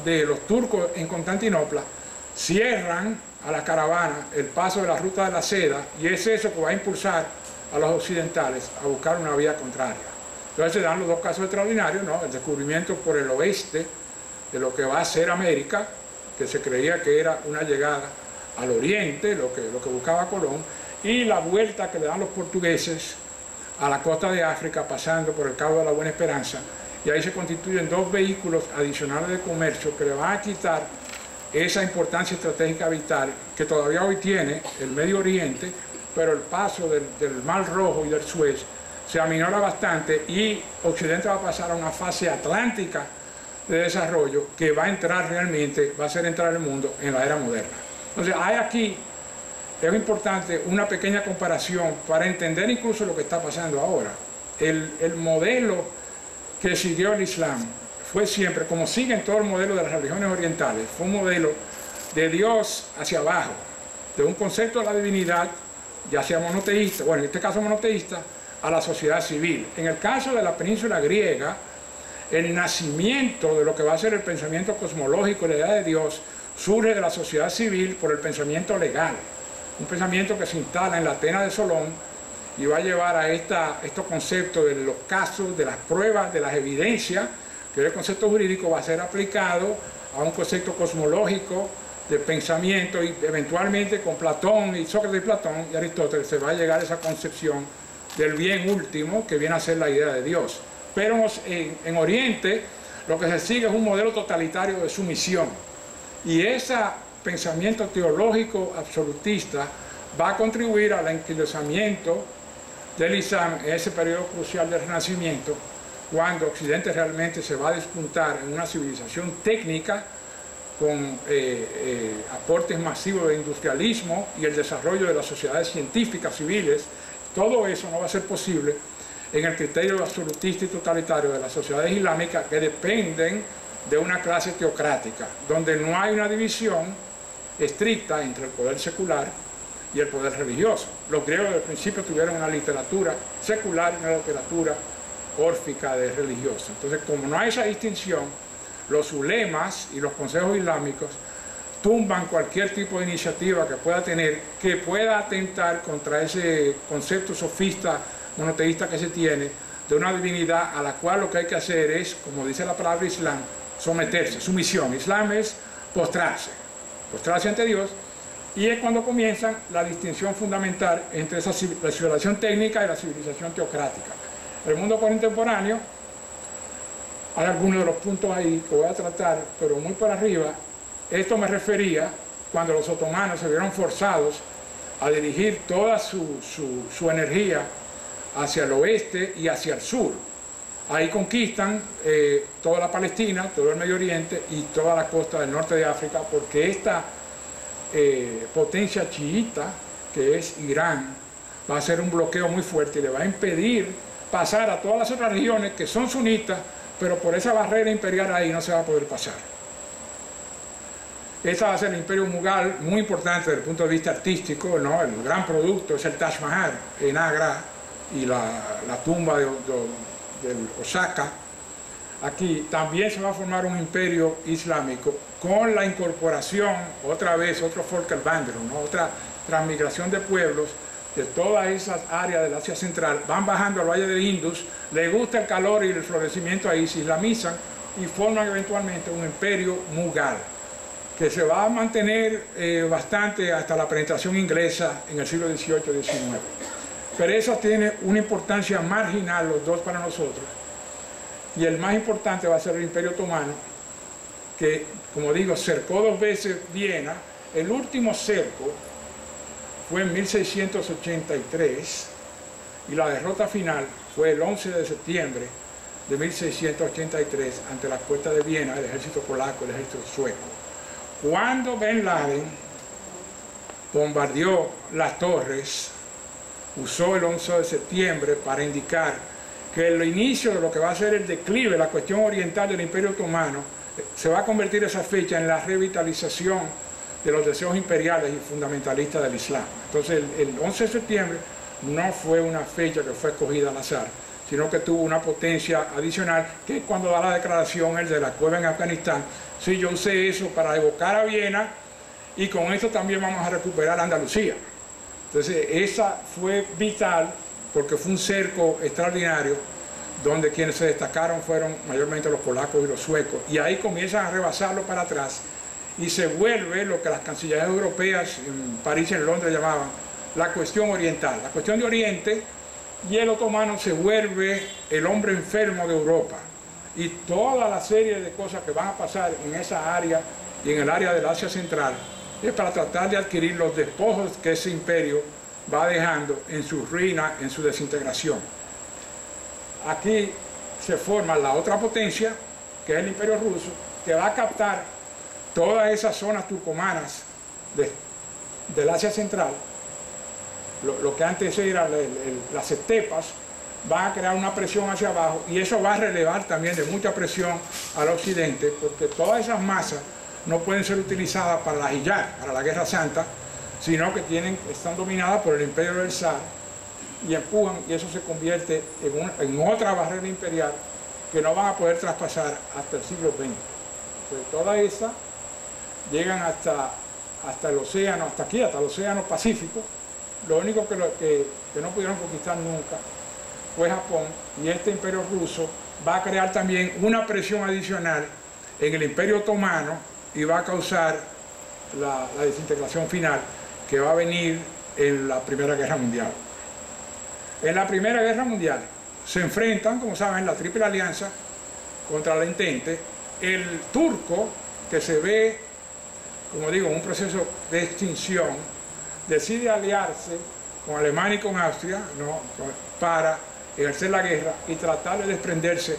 de los turcos en Constantinopla, cierran a la caravana el paso de la ruta de la seda, y es eso que va a impulsar a los occidentales a buscar una vía contraria. Entonces se dan los dos casos extraordinarios, ¿no? El descubrimiento por el oeste de lo que va a ser América, que se creía que era una llegada al oriente, lo que buscaba Colón, y la vuelta que le dan los portugueses a la costa de África, pasando por el Cabo de la Buena Esperanza, y ahí se constituyen 2 vehículos adicionales de comercio que le van a quitar esa importancia estratégica vital que todavía hoy tiene el Medio Oriente, pero el paso del Mar Rojo y del Suez se aminora bastante, y Occidente va a pasar a una fase atlántica de desarrollo que va a entrar realmente, va a hacer entrar el mundo en la era moderna. Entonces hay aquí, es importante, una pequeña comparación para entender incluso lo que está pasando ahora. El modelo que siguió el Islam fue siempre, como siguen todo el modelo de las religiones orientales, fue un modelo de Dios hacia abajo, de un concepto de la divinidad, ya sea monoteísta, bueno, en este caso monoteísta, a la sociedad civil. En el caso de la península griega, el nacimiento de lo que va a ser el pensamiento cosmológico y la idea de Dios surge de la sociedad civil por el pensamiento legal, un pensamiento que se instala en la Atenas de Solón y va a llevar a estos conceptos de los casos, de las pruebas, de las evidencias, que el concepto jurídico va a ser aplicado a un concepto cosmológico de pensamiento, y eventualmente con Platón y Sócrates y Platón y Aristóteles se va a llegar a esa concepción del bien último que viene a ser la idea de Dios. Pero en Oriente lo que se sigue es un modelo totalitario de sumisión, y ese pensamiento teológico absolutista va a contribuir al enquilosamiento del Islam en ese periodo crucial del Renacimiento, cuando Occidente realmente se va a despuntar en una civilización técnica con aportes masivos de industrialismo y el desarrollo de las sociedades científicas civiles. Todo eso no va a ser posible en el criterio absolutista y totalitario de las sociedades islámicas, que dependen de una clase teocrática, donde no hay una división estricta entre el poder secular y el poder religioso. Los griegos desde el principio tuvieron una literatura secular y una literatura órfica de religiosa. Entonces, como no hay esa distinción, los ulemas y los consejos islámicos tumban cualquier tipo de iniciativa que pueda tener, que pueda atentar contra ese concepto sofista monoteísta que se tiene de una divinidad a la cual lo que hay que hacer es, como dice la palabra Islam, someterse, sumisión. Islam es postrarse ante Dios, Y es cuando comienza la distinción fundamental entre la civilización técnica y la civilización teocrática. El mundo contemporáneo, hay algunos de los puntos ahí que voy a tratar, pero muy por arriba. Esto me refería cuando los otomanos se vieron forzados a dirigir toda su energía hacia el oeste y hacia el sur. Ahí conquistan toda la Palestina, todo el Medio Oriente y toda la costa del norte de África, porque esta potencia chiita, que es Irán, va a hacer un bloqueo muy fuerte y le va a impedir pasar a todas las otras regiones que son sunitas, pero por esa barrera imperial ahí no se va a poder pasar. Ese va a ser el imperio mughal, muy importante desde el punto de vista artístico, ¿no? El gran producto es el Taj Mahal en Agra y la tumba del Osaka. Aquí también se va a formar un imperio islámico con la incorporación, otra vez, otro Völkerwanderung, ¿no? Otra transmigración de pueblos de todas esas áreas del Asia Central, van bajando al Valle del Indus, les gusta el calor y el florecimiento ahí, se islamizan y forman eventualmente un imperio mughal, que se va a mantener bastante hasta la penetración inglesa en el siglo XVIII y XIX. Pero eso tiene una importancia marginal, los dos para nosotros, y el más importante va a ser el Imperio Otomano, que, como digo, cercó 2 veces Viena. El último cerco fue en 1683 y la derrota final fue el 11 de septiembre de 1683 ante las puertas de Viena, el ejército polaco, el ejército sueco. Cuando Ben Laden bombardeó las torres, usó el 11 de septiembre para indicar que el inicio de lo que va a ser el declive, la cuestión oriental del Imperio Otomano, se va a convertir esa fecha en la revitalización de los deseos imperiales y fundamentalistas del Islam. Entonces el 11 de septiembre no fue una fecha que fue escogida al azar, sino que tuvo una potencia adicional, que cuando da la declaración, el de la cueva en Afganistán, sí, yo usé eso para evocar a Viena y con esto también vamos a recuperar Andalucía. Entonces esa fue vital porque fue un cerco extraordinario donde quienes se destacaron fueron mayormente los polacos y los suecos, y ahí comienzan a rebasarlo para atrás y se vuelve lo que las cancillerías europeas en París y en Londres llamaban la cuestión oriental, la cuestión de Oriente, y el otomano se vuelve el hombre enfermo de Europa, y toda la serie de cosas que van a pasar en esa área y en el área del Asia Central es para tratar de adquirir los despojos que ese imperio va dejando en su ruina, en su desintegración. Aquí se forma la otra potencia, que es el Imperio Ruso, que va a captar todas esas zonas turcomanas del Asia Central, lo que antes eran las estepas, van a crear una presión hacia abajo, y eso va a relevar también de mucha presión al occidente, porque todas esas masas no pueden ser utilizadas para la Hiyar, para la Guerra Santa, sino que están dominadas por el imperio del Zar, y empujan, y eso se convierte en otra barrera imperial que no van a poder traspasar hasta el siglo XX. Entonces, todas esas llegan hasta el océano, hasta aquí, hasta el océano Pacífico. Lo único que no pudieron conquistar nunca fue Japón, y este imperio ruso va a crear también una presión adicional en el imperio otomano y va a causar la desintegración final que va a venir en la Primera Guerra Mundial. En la Primera Guerra Mundial se enfrentan, como saben, la Triple Alianza contra la Entente. El turco, que se ve, como digo, en un proceso de extinción, decide aliarse con Alemania y con Austria, ¿no?, para ejercer la guerra y tratar de desprenderse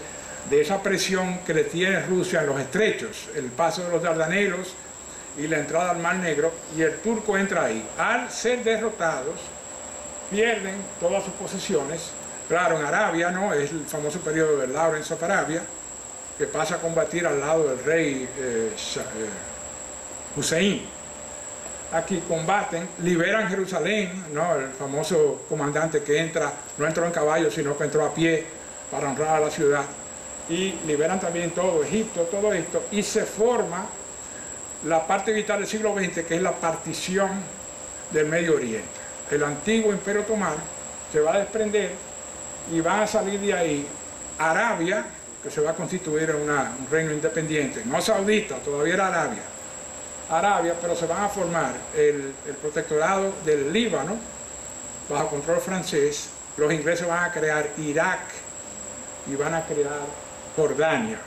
de esa presión que le tiene Rusia en los estrechos, el paso de los Dardanelos y la entrada al Mar Negro, y el turco entra ahí. Al ser derrotados, pierden todas sus posesiones. Claro, en Arabia, ¿no?, es el famoso periodo de Lawrence of Arabia, que pasa a combatir al lado del rey Hussein. Aquí combaten, liberan Jerusalén, ¿no?, el famoso comandante que no entró en caballo, sino que entró a pie para honrar a la ciudad, y liberan también todo Egipto, todo esto, y se forma la parte vital del siglo XX, que es la partición del Medio Oriente. El antiguo Imperio Otomano se va a desprender y van a salir de ahí Arabia, que se va a constituir en un reino independiente, no saudita, todavía era Arabia, Arabia, pero se van a formar el protectorado del Líbano, bajo control francés. Los ingleses van a crear Irak y van a crear Jordania.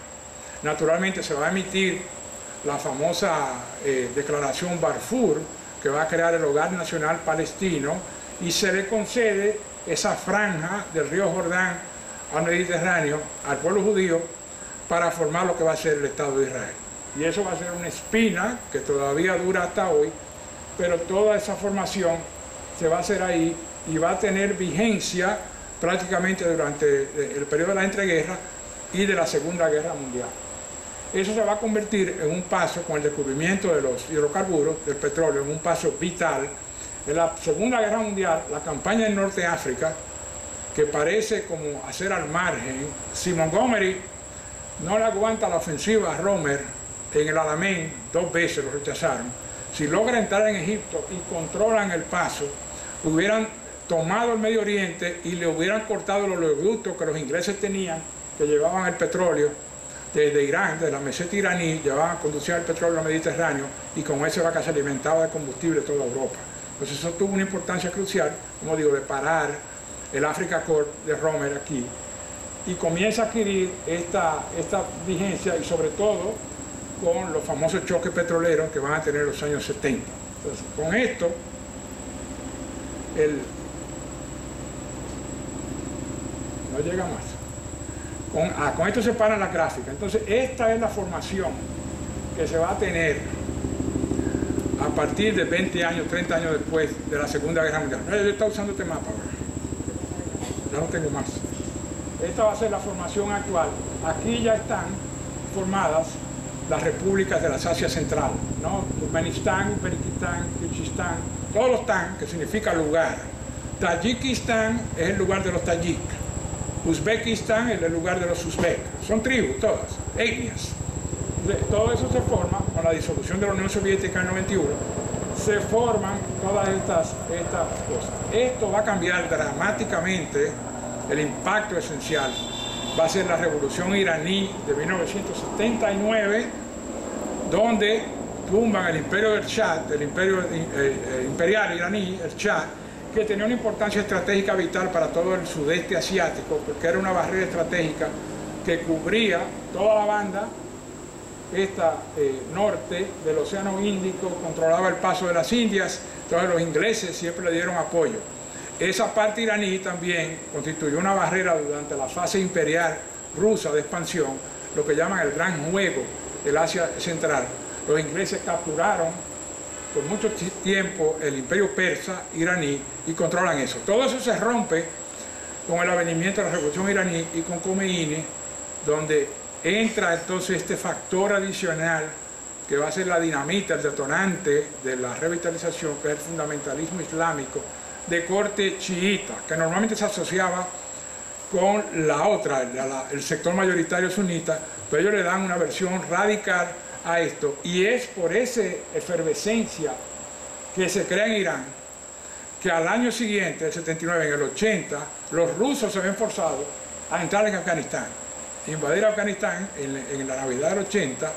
Naturalmente se va a emitir la famosa declaración Balfour, que va a crear el Hogar Nacional Palestino, y se le concede esa franja del río Jordán al Mediterráneo, al pueblo judío, para formar lo que va a ser el Estado de Israel. Y eso va a ser una espina que todavía dura hasta hoy, pero toda esa formación se va a hacer ahí y va a tener vigencia prácticamente durante el periodo de la entreguerra y de la Segunda Guerra Mundial. Eso se va a convertir en un paso, con el descubrimiento de los hidrocarburos, del petróleo, en un paso vital. En la Segunda Guerra Mundial, la campaña en Norte de África, que parece como hacer al margen, si Montgomery no le aguanta la ofensiva a Rommel en el Alamein, 2 veces lo rechazaron, si logra entrar en Egipto y controlan el paso, hubieran tomado el Medio Oriente y le hubieran cortado los oleoductos que los ingleses tenían, que llevaban el petróleo desde Irán, de la meseta iraní, conducían el petróleo al Mediterráneo, y con eso era que se alimentaba de combustible toda Europa. Entonces eso tuvo una importancia crucial, como digo, de parar el Africa Corps de Rommel aquí, y comienza a adquirir esta vigencia, y sobre todo con los famosos choques petroleros que van a tener los años 70. Entonces, con esto, no llega más. Con esto se paran las gráficas. Entonces, esta es la formación que se va a tener a partir de 20 años, 30 años después de la Segunda Guerra Mundial. Yo estoy usando este mapa ahora. Ya no tengo más. Esta va a ser la formación actual. Aquí ya están formadas las repúblicas de las Asia Central, ¿no? Turkmenistán, Uzbekistán, Kirguistán, todos los tan, que significa lugar. Tayikistán es el lugar de los tayik. Uzbekistán es el lugar de los uzbek. Son tribus todas, etnias. Todo eso se forma con la disolución de la Unión Soviética en el 91. Se forman todas estas cosas. Esto va a cambiar dramáticamente el impacto esencial. Va a ser la revolución iraní de 1979, donde tumban el imperio del Shah, el imperio imperial iraní, el Shah, que tenía una importancia estratégica vital para todo el sudeste asiático, porque era una barrera estratégica que cubría toda la banda norte del Océano Índico, controlaba el paso de las Indias. Entonces los ingleses siempre le dieron apoyo. Esa parte iraní también constituyó una barrera durante la fase imperial rusa de expansión, lo que llaman el Gran Juego del Asia Central. Los ingleses capturaron por mucho tiempo el imperio persa iraní y controlan eso. Todo eso se rompe con el avenimiento de la revolución iraní y con Khomeini, donde entra entonces este factor adicional que va a ser la dinamita, el detonante de la revitalización, que es el fundamentalismo islámico de corte chiita, que normalmente se asociaba con la otra, el sector mayoritario sunita, pero ellos le dan una versión radical a esto, y es por esa efervescencia que se crea en Irán, que al año siguiente, el 79, en el 80, los rusos se ven forzados a entrar en Afganistán, invadir Afganistán en la Navidad del 80,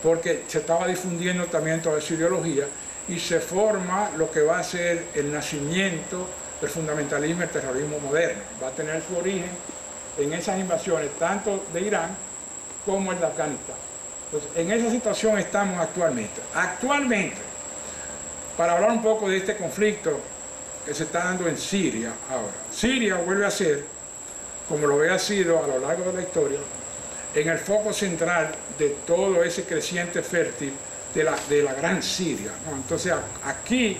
porque se estaba difundiendo también toda esa ideología, y se forma lo que va a ser el nacimiento del fundamentalismo y el terrorismo moderno. Va a tener su origen en esas invasiones, tanto de Irán como el de Afganistán. Entonces, en esa situación estamos actualmente. Actualmente, para hablar un poco de este conflicto que se está dando en Siria ahora. Siria vuelve a ser, como lo había sido a lo largo de la historia, en el foco central de todo ese creciente fértil de la gran Siria, ¿no? Entonces aquí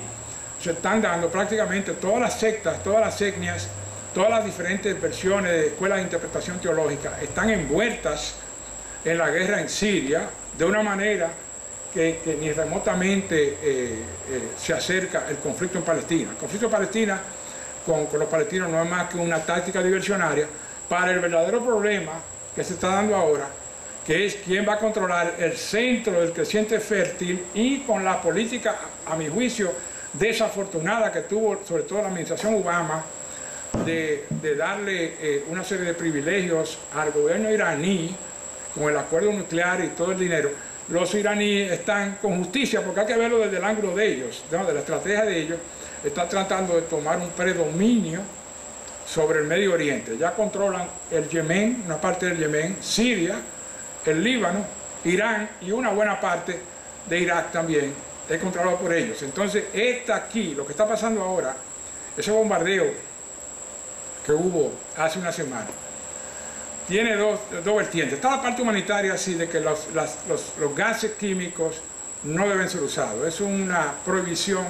se están dando prácticamente todas las sectas, todas las etnias, todas las diferentes versiones de escuelas de interpretación teológica están envueltas en la guerra en Siria de una manera que ni remotamente se acerca el conflicto en Palestina. El conflicto en Palestina con los palestinos no es más que una táctica diversionaria para el verdadero problema que se está dando ahora, que es quién va a controlar el centro del creciente fértil, y con la política, a mi juicio, desafortunada que tuvo sobre todo la administración Obama, de darle una serie de privilegios al gobierno iraní, con el acuerdo nuclear y todo el dinero, los iraníes están con justicia, porque hay que verlo desde el ángulo de ellos, ¿no? De la estrategia de ellos, están tratando de tomar un predominio sobre el Medio Oriente. Ya controlan el Yemen, una parte del Yemen, Siria, el Líbano, Irán y una buena parte de Irak también es controlado por ellos. Entonces, aquí, lo que está pasando ahora, ese bombardeo que hubo hace una semana, tiene dos vertientes. Está la parte humanitaria, así de que los gases químicos no deben ser usados. Es una prohibición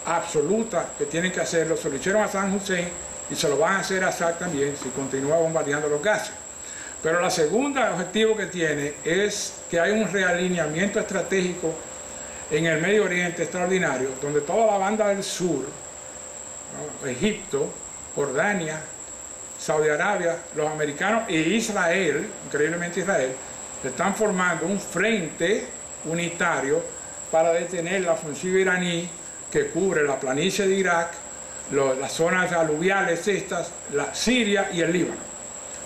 absoluta que tienen que hacerlo. Se lo hicieron a Saddam Hussein y se lo van a hacer a Assad también si continúa bombardeando los gases. Pero la segunda objetivo que tiene es que hay un realineamiento estratégico en el Medio Oriente extraordinario, donde toda la banda del sur, ¿no? Egipto, Jordania, Saudi Arabia, los americanos e Israel, increíblemente Israel, están formando un frente unitario para detener la ofensiva iraní que cubre la planicie de Irak, las zonas aluviales estas, la Siria y el Líbano.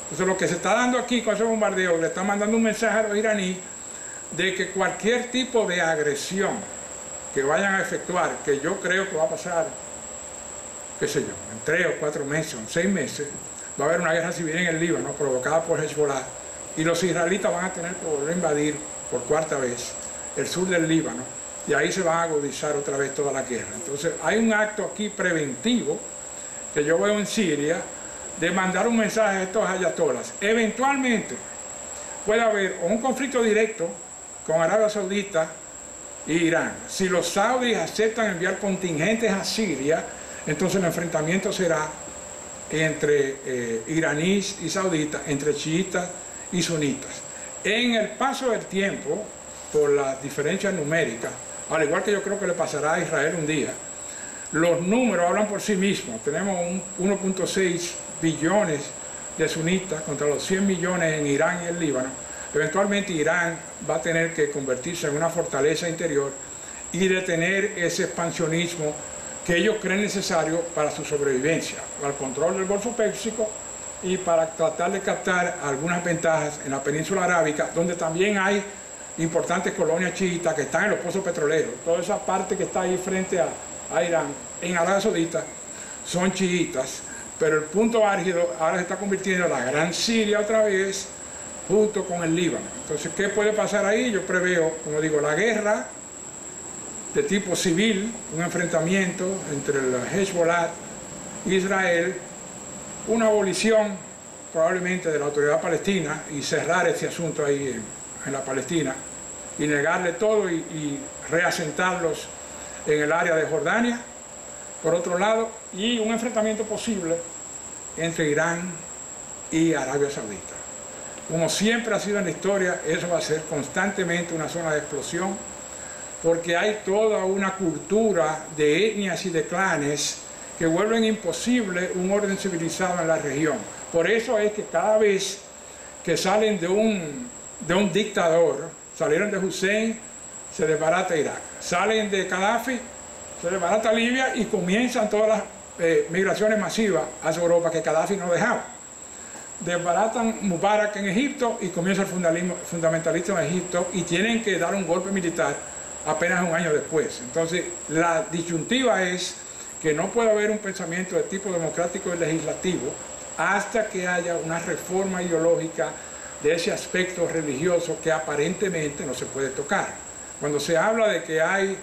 Entonces lo que se está dando aquí con ese bombardeo, le está mandando un mensaje a los iraníes de que cualquier tipo de agresión que vayan a efectuar, que yo creo que va a pasar, qué sé yo, en 3 o 4 meses, en 6 meses, va a haber una guerra civil en el Líbano provocada por Hezbollah y los israelitas van a tener que volver a invadir por 4ª vez el sur del Líbano y ahí se van a agudizar otra vez toda la guerra. Entonces hay un acto aquí preventivo que yo veo en Siria de mandar un mensaje a estos ayatolas. Eventualmente puede haber un conflicto directo con Arabia Saudita e Irán. Si los saudíes aceptan enviar contingentes a Siria, entonces el enfrentamiento será entre iraníes y sauditas, entre chiitas y sunitas. En el paso del tiempo, por las diferencias numéricas, al igual que yo creo que le pasará a Israel un día, los números hablan por sí mismos. Tenemos 1.6 billones de sunitas contra los 100 millones en Irán y el Líbano. Eventualmente Irán va a tener que convertirse en una fortaleza interior y detener ese expansionismo que ellos creen necesario para su sobrevivencia, para el control del Golfo Pérsico y para tratar de captar algunas ventajas en la península arábica, donde también hay importantes colonias chiitas que están en los pozos petroleros. Toda esa parte que está ahí frente a Irán, en Arabia Saudita, son chiitas, pero el punto álgido ahora se está convirtiendo en la Gran Siria otra vez, junto con el Líbano. Entonces, ¿qué puede pasar ahí? Yo preveo, como digo, la guerra de tipo civil, un enfrentamiento entre el Hezbollah e Israel, una abolición probablemente de la autoridad palestina y cerrar ese asunto ahí en la Palestina y negarle todo y reasentarlos en el área de Jordania, por otro lado, y un enfrentamiento posible entre Irán y Arabia Saudita. Como siempre ha sido en la historia, eso va a ser constantemente una zona de explosión, porque hay toda una cultura de etnias y de clanes que vuelven imposible un orden civilizado en la región. Por eso es que cada vez que salen de un dictador, salieron de Hussein, se desbarata Irak. Salen de Gaddafi, se desbarata Libia y comienzan todas las migraciones masivas hacia Europa que Gaddafi no dejaba. Desbaratan Mubarak en Egipto y comienza el fundamentalismo en Egipto y tienen que dar un golpe militar apenas un año después. Entonces, la disyuntiva es que no puede haber un pensamiento de tipo democrático y legislativo hasta que haya una reforma ideológica de ese aspecto religioso que aparentemente no se puede tocar. Cuando se habla de que hay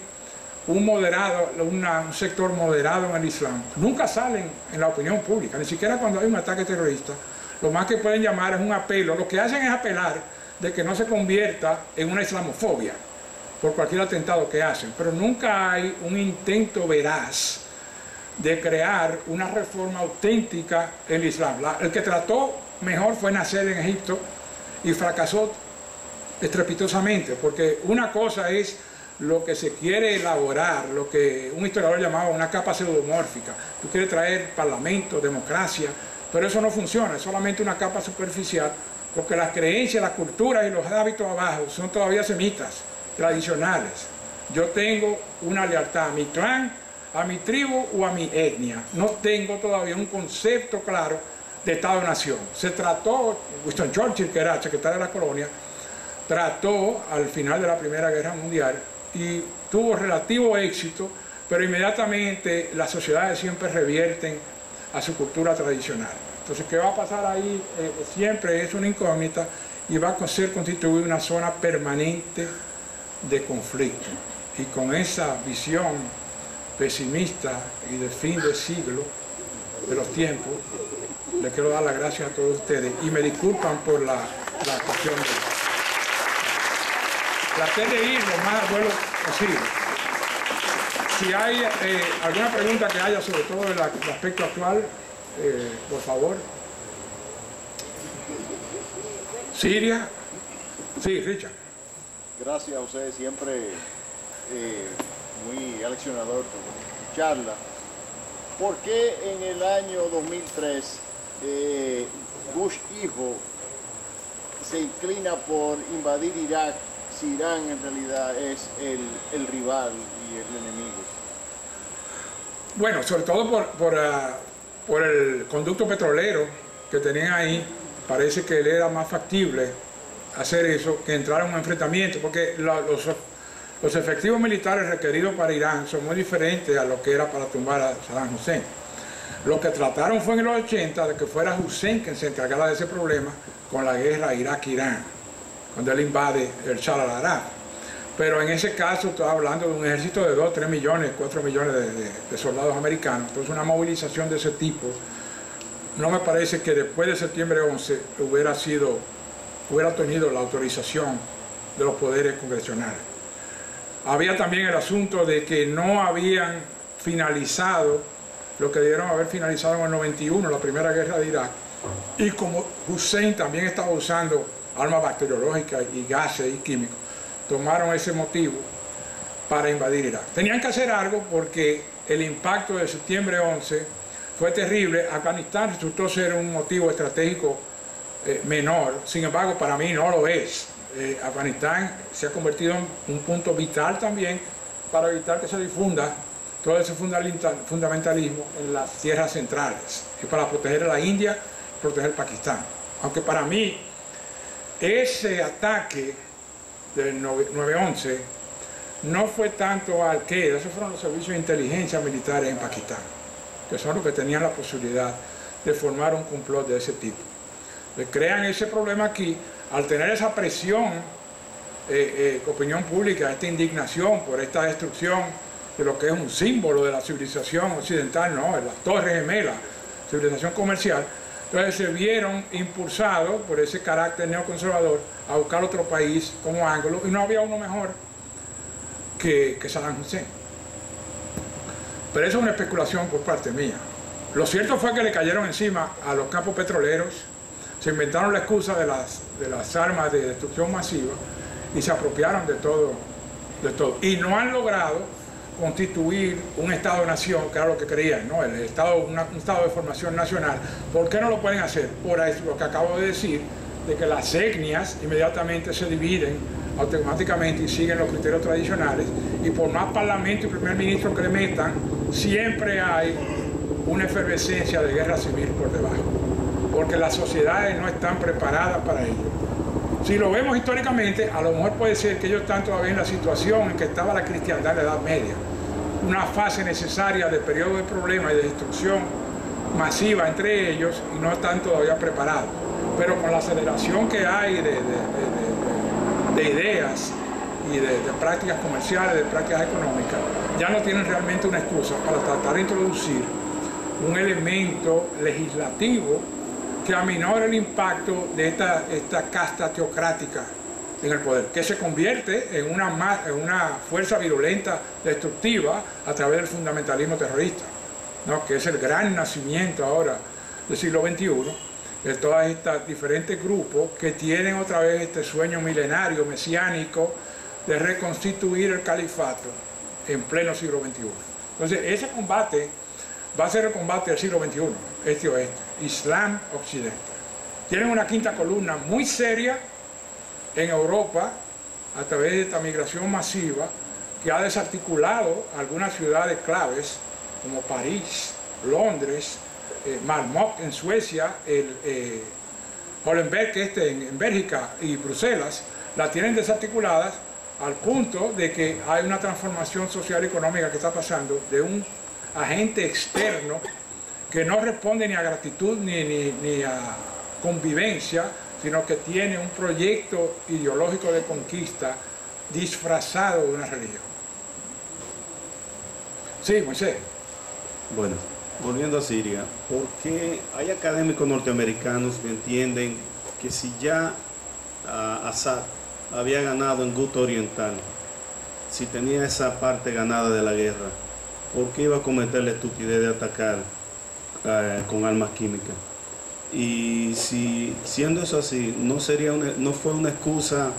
un sector moderado en el Islam, nunca salen en la opinión pública, ni siquiera cuando hay un ataque terrorista. Lo más que pueden llamar es un apelo. Lo que hacen es apelar de que no se convierta en una islamofobia por cualquier atentado que hacen, pero nunca hay un intento veraz de crear una reforma auténtica en el Islam. El que trató mejor fue Nasser en Egipto y fracasó estrepitosamente, porque una cosa es lo que se quiere elaborar, lo que un historiador llamaba una capa pseudomórfica. Tú quieres traer parlamento, democracia, pero eso no funciona, es solamente una capa superficial, porque las creencias, las culturas y los hábitos abajo son todavía semitas, tradicionales. Yo tengo una lealtad a mi clan, a mi tribu o a mi etnia. No tengo todavía un concepto claro de Estado-Nación. Se trató, Winston Churchill, que era secretario de la colonia, trató al final de la Primera Guerra Mundial y tuvo relativo éxito, pero inmediatamente las sociedades siempre revierten a su cultura tradicional. Entonces, ¿qué va a pasar ahí? Siempre es una incógnita y va a ser constituida una zona permanente de conflicto. Y con esa visión pesimista y de fin de siglo de los tiempos, le quiero dar las gracias a todos ustedes y me disculpan por la cuestión de... Traté de ir lo más al vuelo posible. Si hay alguna pregunta que haya sobre todo el aspecto actual, por favor. Siria. Sí, Richard. Gracias a ustedes, siempre muy aleccionador tu charla. ¿Por qué en el año 2003 Bush hijo se inclina por invadir Irak si Irán en realidad es el rival y el enemigo? Bueno, sobre todo por el conducto petrolero que tenían ahí, parece que le era más factible hacer eso que entrar en un enfrentamiento, porque los efectivos militares requeridos para Irán son muy diferentes a lo que era para tumbar a Saddam Hussein. Lo que trataron fue en los 80 de que fuera Hussein quien se encargara de ese problema con la guerra Irak-Irán, cuando él invade el Shah al-Arab. Pero en ese caso estaba hablando de un ejército de 2, 3 millones, 4 millones de soldados americanos. Entonces una movilización de ese tipo, no me parece que después de septiembre 11 hubiera tenido la autorización de los poderes congresionales. Había también el asunto de que no habían finalizado lo que debieron haber finalizado en el 91, la primera guerra de Irak, y como Hussein también estaba usando armas bacteriológicas y gases y químicos, tomaron ese motivo para invadir Irak. Tenían que hacer algo porque el impacto de septiembre 11 fue terrible. Afganistán resultó ser un motivo estratégico menor, sin embargo para mí no lo es. Afganistán se ha convertido en un punto vital también para evitar que se difunda todo ese fundamentalismo en las tierras centrales y para proteger a la India y proteger Pakistán. Aunque para mí ese ataque del 9/11 no fue tanto a Al-Qaeda, esos fueron los servicios de inteligencia militares en Pakistán, que son los que tenían la posibilidad de formar un complot de ese tipo. Le crean ese problema aquí, al tener esa presión, opinión pública, esta indignación por esta destrucción de lo que es un símbolo de la civilización occidental, ¿no? Las Torres Gemelas, civilización comercial. Entonces se vieron impulsados por ese carácter neoconservador a buscar otro país como ángulo, y no había uno mejor que Saddam Hussein. Pero eso es una especulación por parte mía. Lo cierto fue que le cayeron encima a los campos petroleros, se inventaron la excusa de las armas de destrucción masiva y se apropiaron de todo. Y no han logrado constituir un Estado-nación, que era lo que querían, ¿no? Un Estado de formación nacional. ¿Por qué no lo pueden hacer? Por eso, lo que acabo de decir, de que las etnias inmediatamente se dividen automáticamente y siguen los criterios tradicionales, y por más parlamento y primer ministro que le metan, siempre hay una efervescencia de guerra civil por debajo, porque las sociedades no están preparadas para ello. Si lo vemos históricamente, a lo mejor puede ser que ellos están todavía en la situación en que estaba la cristiandad en la Edad Media, una fase necesaria de periodo de problemas y de destrucción masiva entre ellos, y no están todavía preparados. Pero con la aceleración que hay de ideas y de prácticas comerciales, de prácticas económicas, ya no tienen realmente una excusa para tratar de introducir un elemento legislativo que aminore el impacto de esta casta teocrática en el poder, que se convierte en una fuerza virulenta, destructiva, a través del fundamentalismo terrorista, ¿no? Que es el gran nacimiento ahora del siglo XXI, de todos estos diferentes grupos que tienen otra vez este sueño milenario, mesiánico, de reconstituir el califato en pleno siglo XXI. Entonces, ese combate va a ser el combate del siglo XXI, este-oeste, Islam-Occidente. Tienen una quinta columna muy seria en Europa, a través de esta migración masiva, que ha desarticulado algunas ciudades claves, como París, Londres, Malmö en Suecia, Hollenberg en Bélgica y Bruselas, las tienen desarticuladas al punto de que hay una transformación social y económica que está pasando de un agente externo que no responde ni a gratitud ni a convivencia, sino que tiene un proyecto ideológico de conquista disfrazado de una religión. Sí, Moisés. Bueno, volviendo a Siria, ¿por qué hay académicos norteamericanos que entienden que si ya Assad había ganado en Ghouta Oriental, si tenía esa parte ganada de la guerra, ¿por qué iba a cometer la estupidez de atacar con armas químicas? Y si siendo eso así, no fue una excusa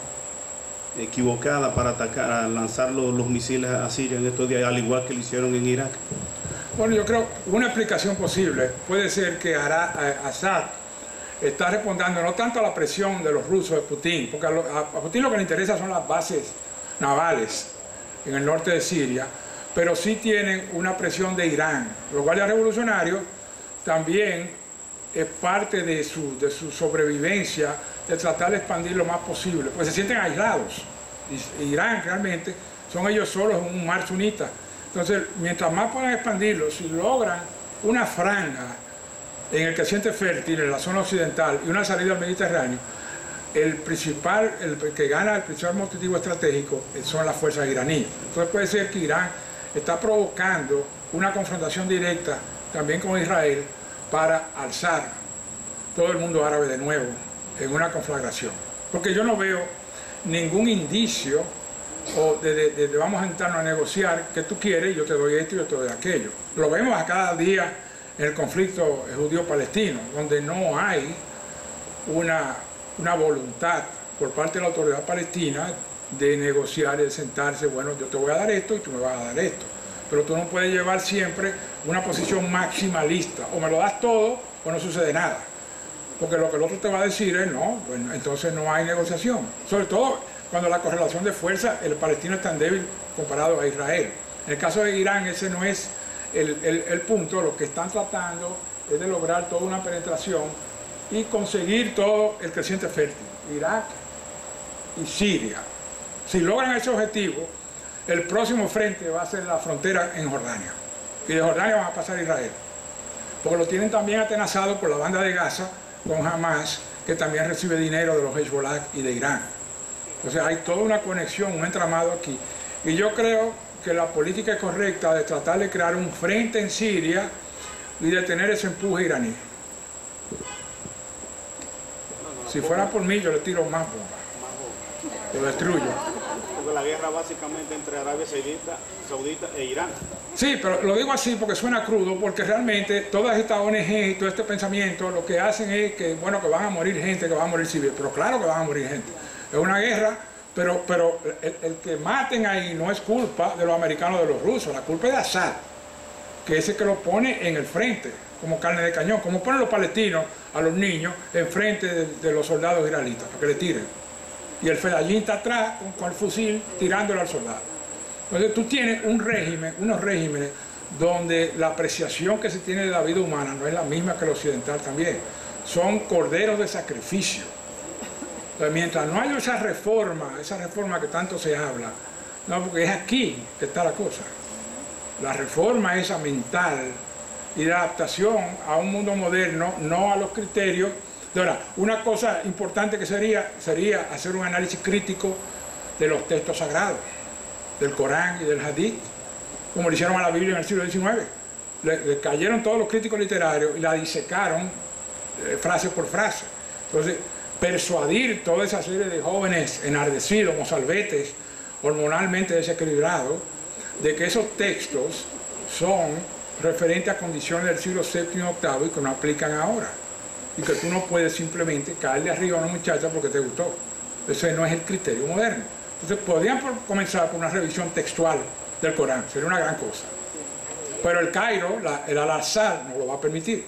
equivocada para atacar, lanzar los misiles a Siria en estos días, al igual que lo hicieron en Irak. Bueno, yo creo que una explicación posible puede ser que Assad está respondiendo no tanto a la presión de los rusos de Putin, porque a Putin lo que le interesa son las bases navales en el norte de Siria, pero sí tienen una presión de Irán. Los guardias revolucionarios también es parte de su sobrevivencia, de tratar de expandir lo más posible, pues se sienten aislados. Irán realmente son ellos solos en un mar sunita. Entonces, mientras más puedan expandirlo, si logran una franja en el creciente fértil, en la zona occidental, y una salida al Mediterráneo, el que gana el principal motivo estratégico son las fuerzas iraníes. Entonces puede ser que Irán está provocando una confrontación directa también con Israel para alzar todo el mundo árabe de nuevo en una conflagración. Porque yo no veo ningún indicio de vamos a sentarnos a negociar que tú quieres, yo te doy esto y yo te doy aquello. Lo vemos a cada día en el conflicto judío-palestino, donde no hay una voluntad por parte de la autoridad palestina de negociar y de sentarse, bueno, yo te voy a dar esto y tú me vas a dar esto. Pero tú no puedes llevar siempre una posición maximalista, o me lo das todo o no sucede nada. Porque lo que el otro te va a decir es, no, bueno, entonces no hay negociación. Sobre todo cuando la correlación de fuerza, el palestino es tan débil comparado a Israel. En el caso de Irán ese no es el punto, lo que están tratando es de lograr toda una penetración y conseguir todo el creciente fértil, Irak y Siria. Si logran ese objetivo, el próximo frente va a ser la frontera en Jordania. Y de Jordania van a pasar a Israel. Porque lo tienen también atenazado por la banda de Gaza con Hamas, que también recibe dinero de los Hezbollah y de Irán. Entonces hay toda una conexión, un entramado aquí. Y yo creo que la política es correcta de tratar de crear un frente en Siria y de tener ese empuje iraní. Si fuera por mí, yo le tiro más bombas. Lo destruyo. Porque la guerra básicamente entre Arabia Saudita e Irán. Sí, pero lo digo así porque suena crudo, porque realmente todas estas ONG y todo este pensamiento lo que hacen es que, bueno, que van a morir gente, que van a morir civiles. Pero claro que van a morir gente. Es una guerra, pero el que maten ahí no es culpa de los americanos o de los rusos, la culpa es de Assad, que es el que lo pone en el frente, como carne de cañón, como ponen los palestinos a los niños enfrente de los soldados israelitas, para que le tiren. Y el fedayín está atrás con el fusil tirándole al soldado. Entonces tú tienes un régimen, unos regímenes donde la apreciación que se tiene de la vida humana no es la misma que la occidental también. Son corderos de sacrificio. Entonces, mientras no haya esa reforma que tanto se habla, no, porque es aquí que está la cosa. La reforma esa mental y de adaptación a un mundo moderno, no a los criterios. Ahora, una cosa importante que sería hacer un análisis crítico de los textos sagrados, del Corán y del Hadith, como le hicieron a la Biblia en el siglo XIX. Le cayeron todos los críticos literarios y la disecaron frase por frase. Entonces, persuadir toda esa serie de jóvenes enardecidos, mozalbetes, hormonalmente desequilibrados, de que esos textos son referentes a condiciones del siglo VII y VIII y que no aplican ahora. Y que tú no puedes simplemente caerle arriba a una muchacha porque te gustó. Ese no es el criterio moderno. Entonces podrían comenzar por una revisión textual del Corán, sería una gran cosa. Pero el Cairo, el Al-Azhar, no lo va a permitir,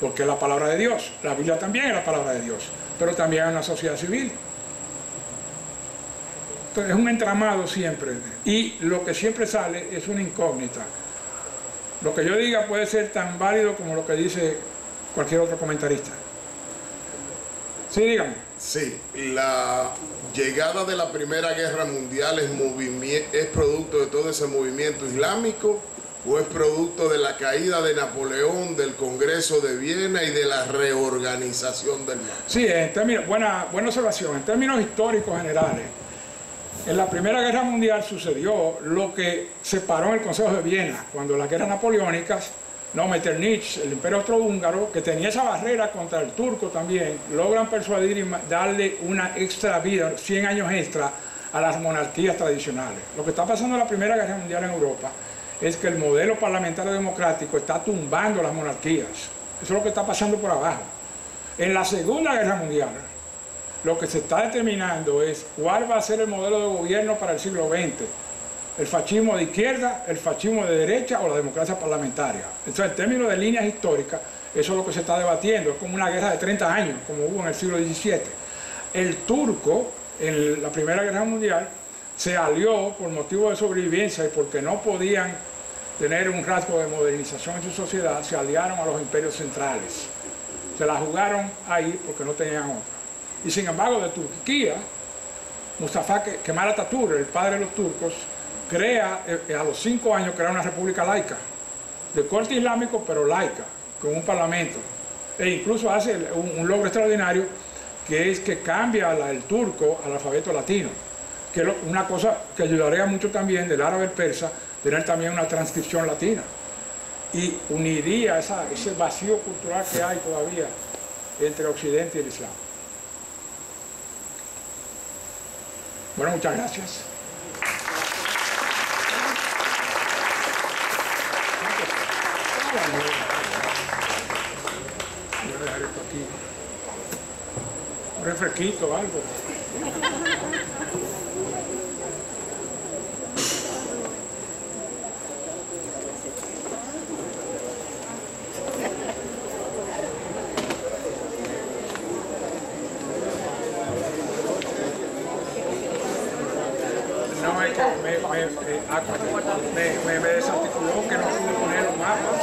porque es la palabra de Dios. La Biblia también es la palabra de Dios, pero también es una sociedad civil. Entonces es un entramado siempre, y lo que siempre sale es una incógnita. Lo que yo diga puede ser tan válido como lo que dice cualquier otro comentarista. Sí, dígame. Sí, la llegada de la Primera Guerra Mundial es producto de todo ese movimiento islámico o es producto de la caída de Napoleón, del Congreso de Viena y de la reorganización del mar. Sí, en términos, buena observación. En términos históricos generales, en la Primera Guerra Mundial sucedió lo que separó en el Consejo de Viena, cuando las guerras napoleónicas, Metternich, el Imperio Austrohúngaro, que tenía esa barrera contra el turco también, logran persuadir y darle una extra vida, 100 años extra, a las monarquías tradicionales. Lo que está pasando en la Primera Guerra Mundial en Europa es que el modelo parlamentario democrático está tumbando las monarquías. Eso es lo que está pasando por abajo. En la Segunda Guerra Mundial, lo que se está determinando es cuál va a ser el modelo de gobierno para el siglo XX. El fascismo de izquierda, el fascismo de derecha o la democracia parlamentaria. Entonces, en términos de líneas históricas, eso es lo que se está debatiendo. Es como una guerra de 30 años, como hubo en el siglo XVII. El turco, en la Primera Guerra Mundial, se alió por motivo de sobrevivencia y porque no podían tener un rasgo de modernización en su sociedad, se aliaron a los imperios centrales. Se la jugaron ahí porque no tenían otra. Y sin embargo, de Turquía, Mustafa Kemal Atatürk, el padre de los turcos, crea, a los 5 años, crea una república laica, de corte islámico, pero laica, con un parlamento. E incluso hace un logro extraordinario, que es que cambia el turco al alfabeto latino, que es una cosa que ayudaría mucho también del árabe al persa, tener también una transcripción latina. Y uniría ese vacío cultural que hay todavía entre Occidente y el Islam. Bueno, muchas gracias. Voy a dejar esto aquí. Un refresquito o algo. No, es que me desarticuló que no pude poner los mapas.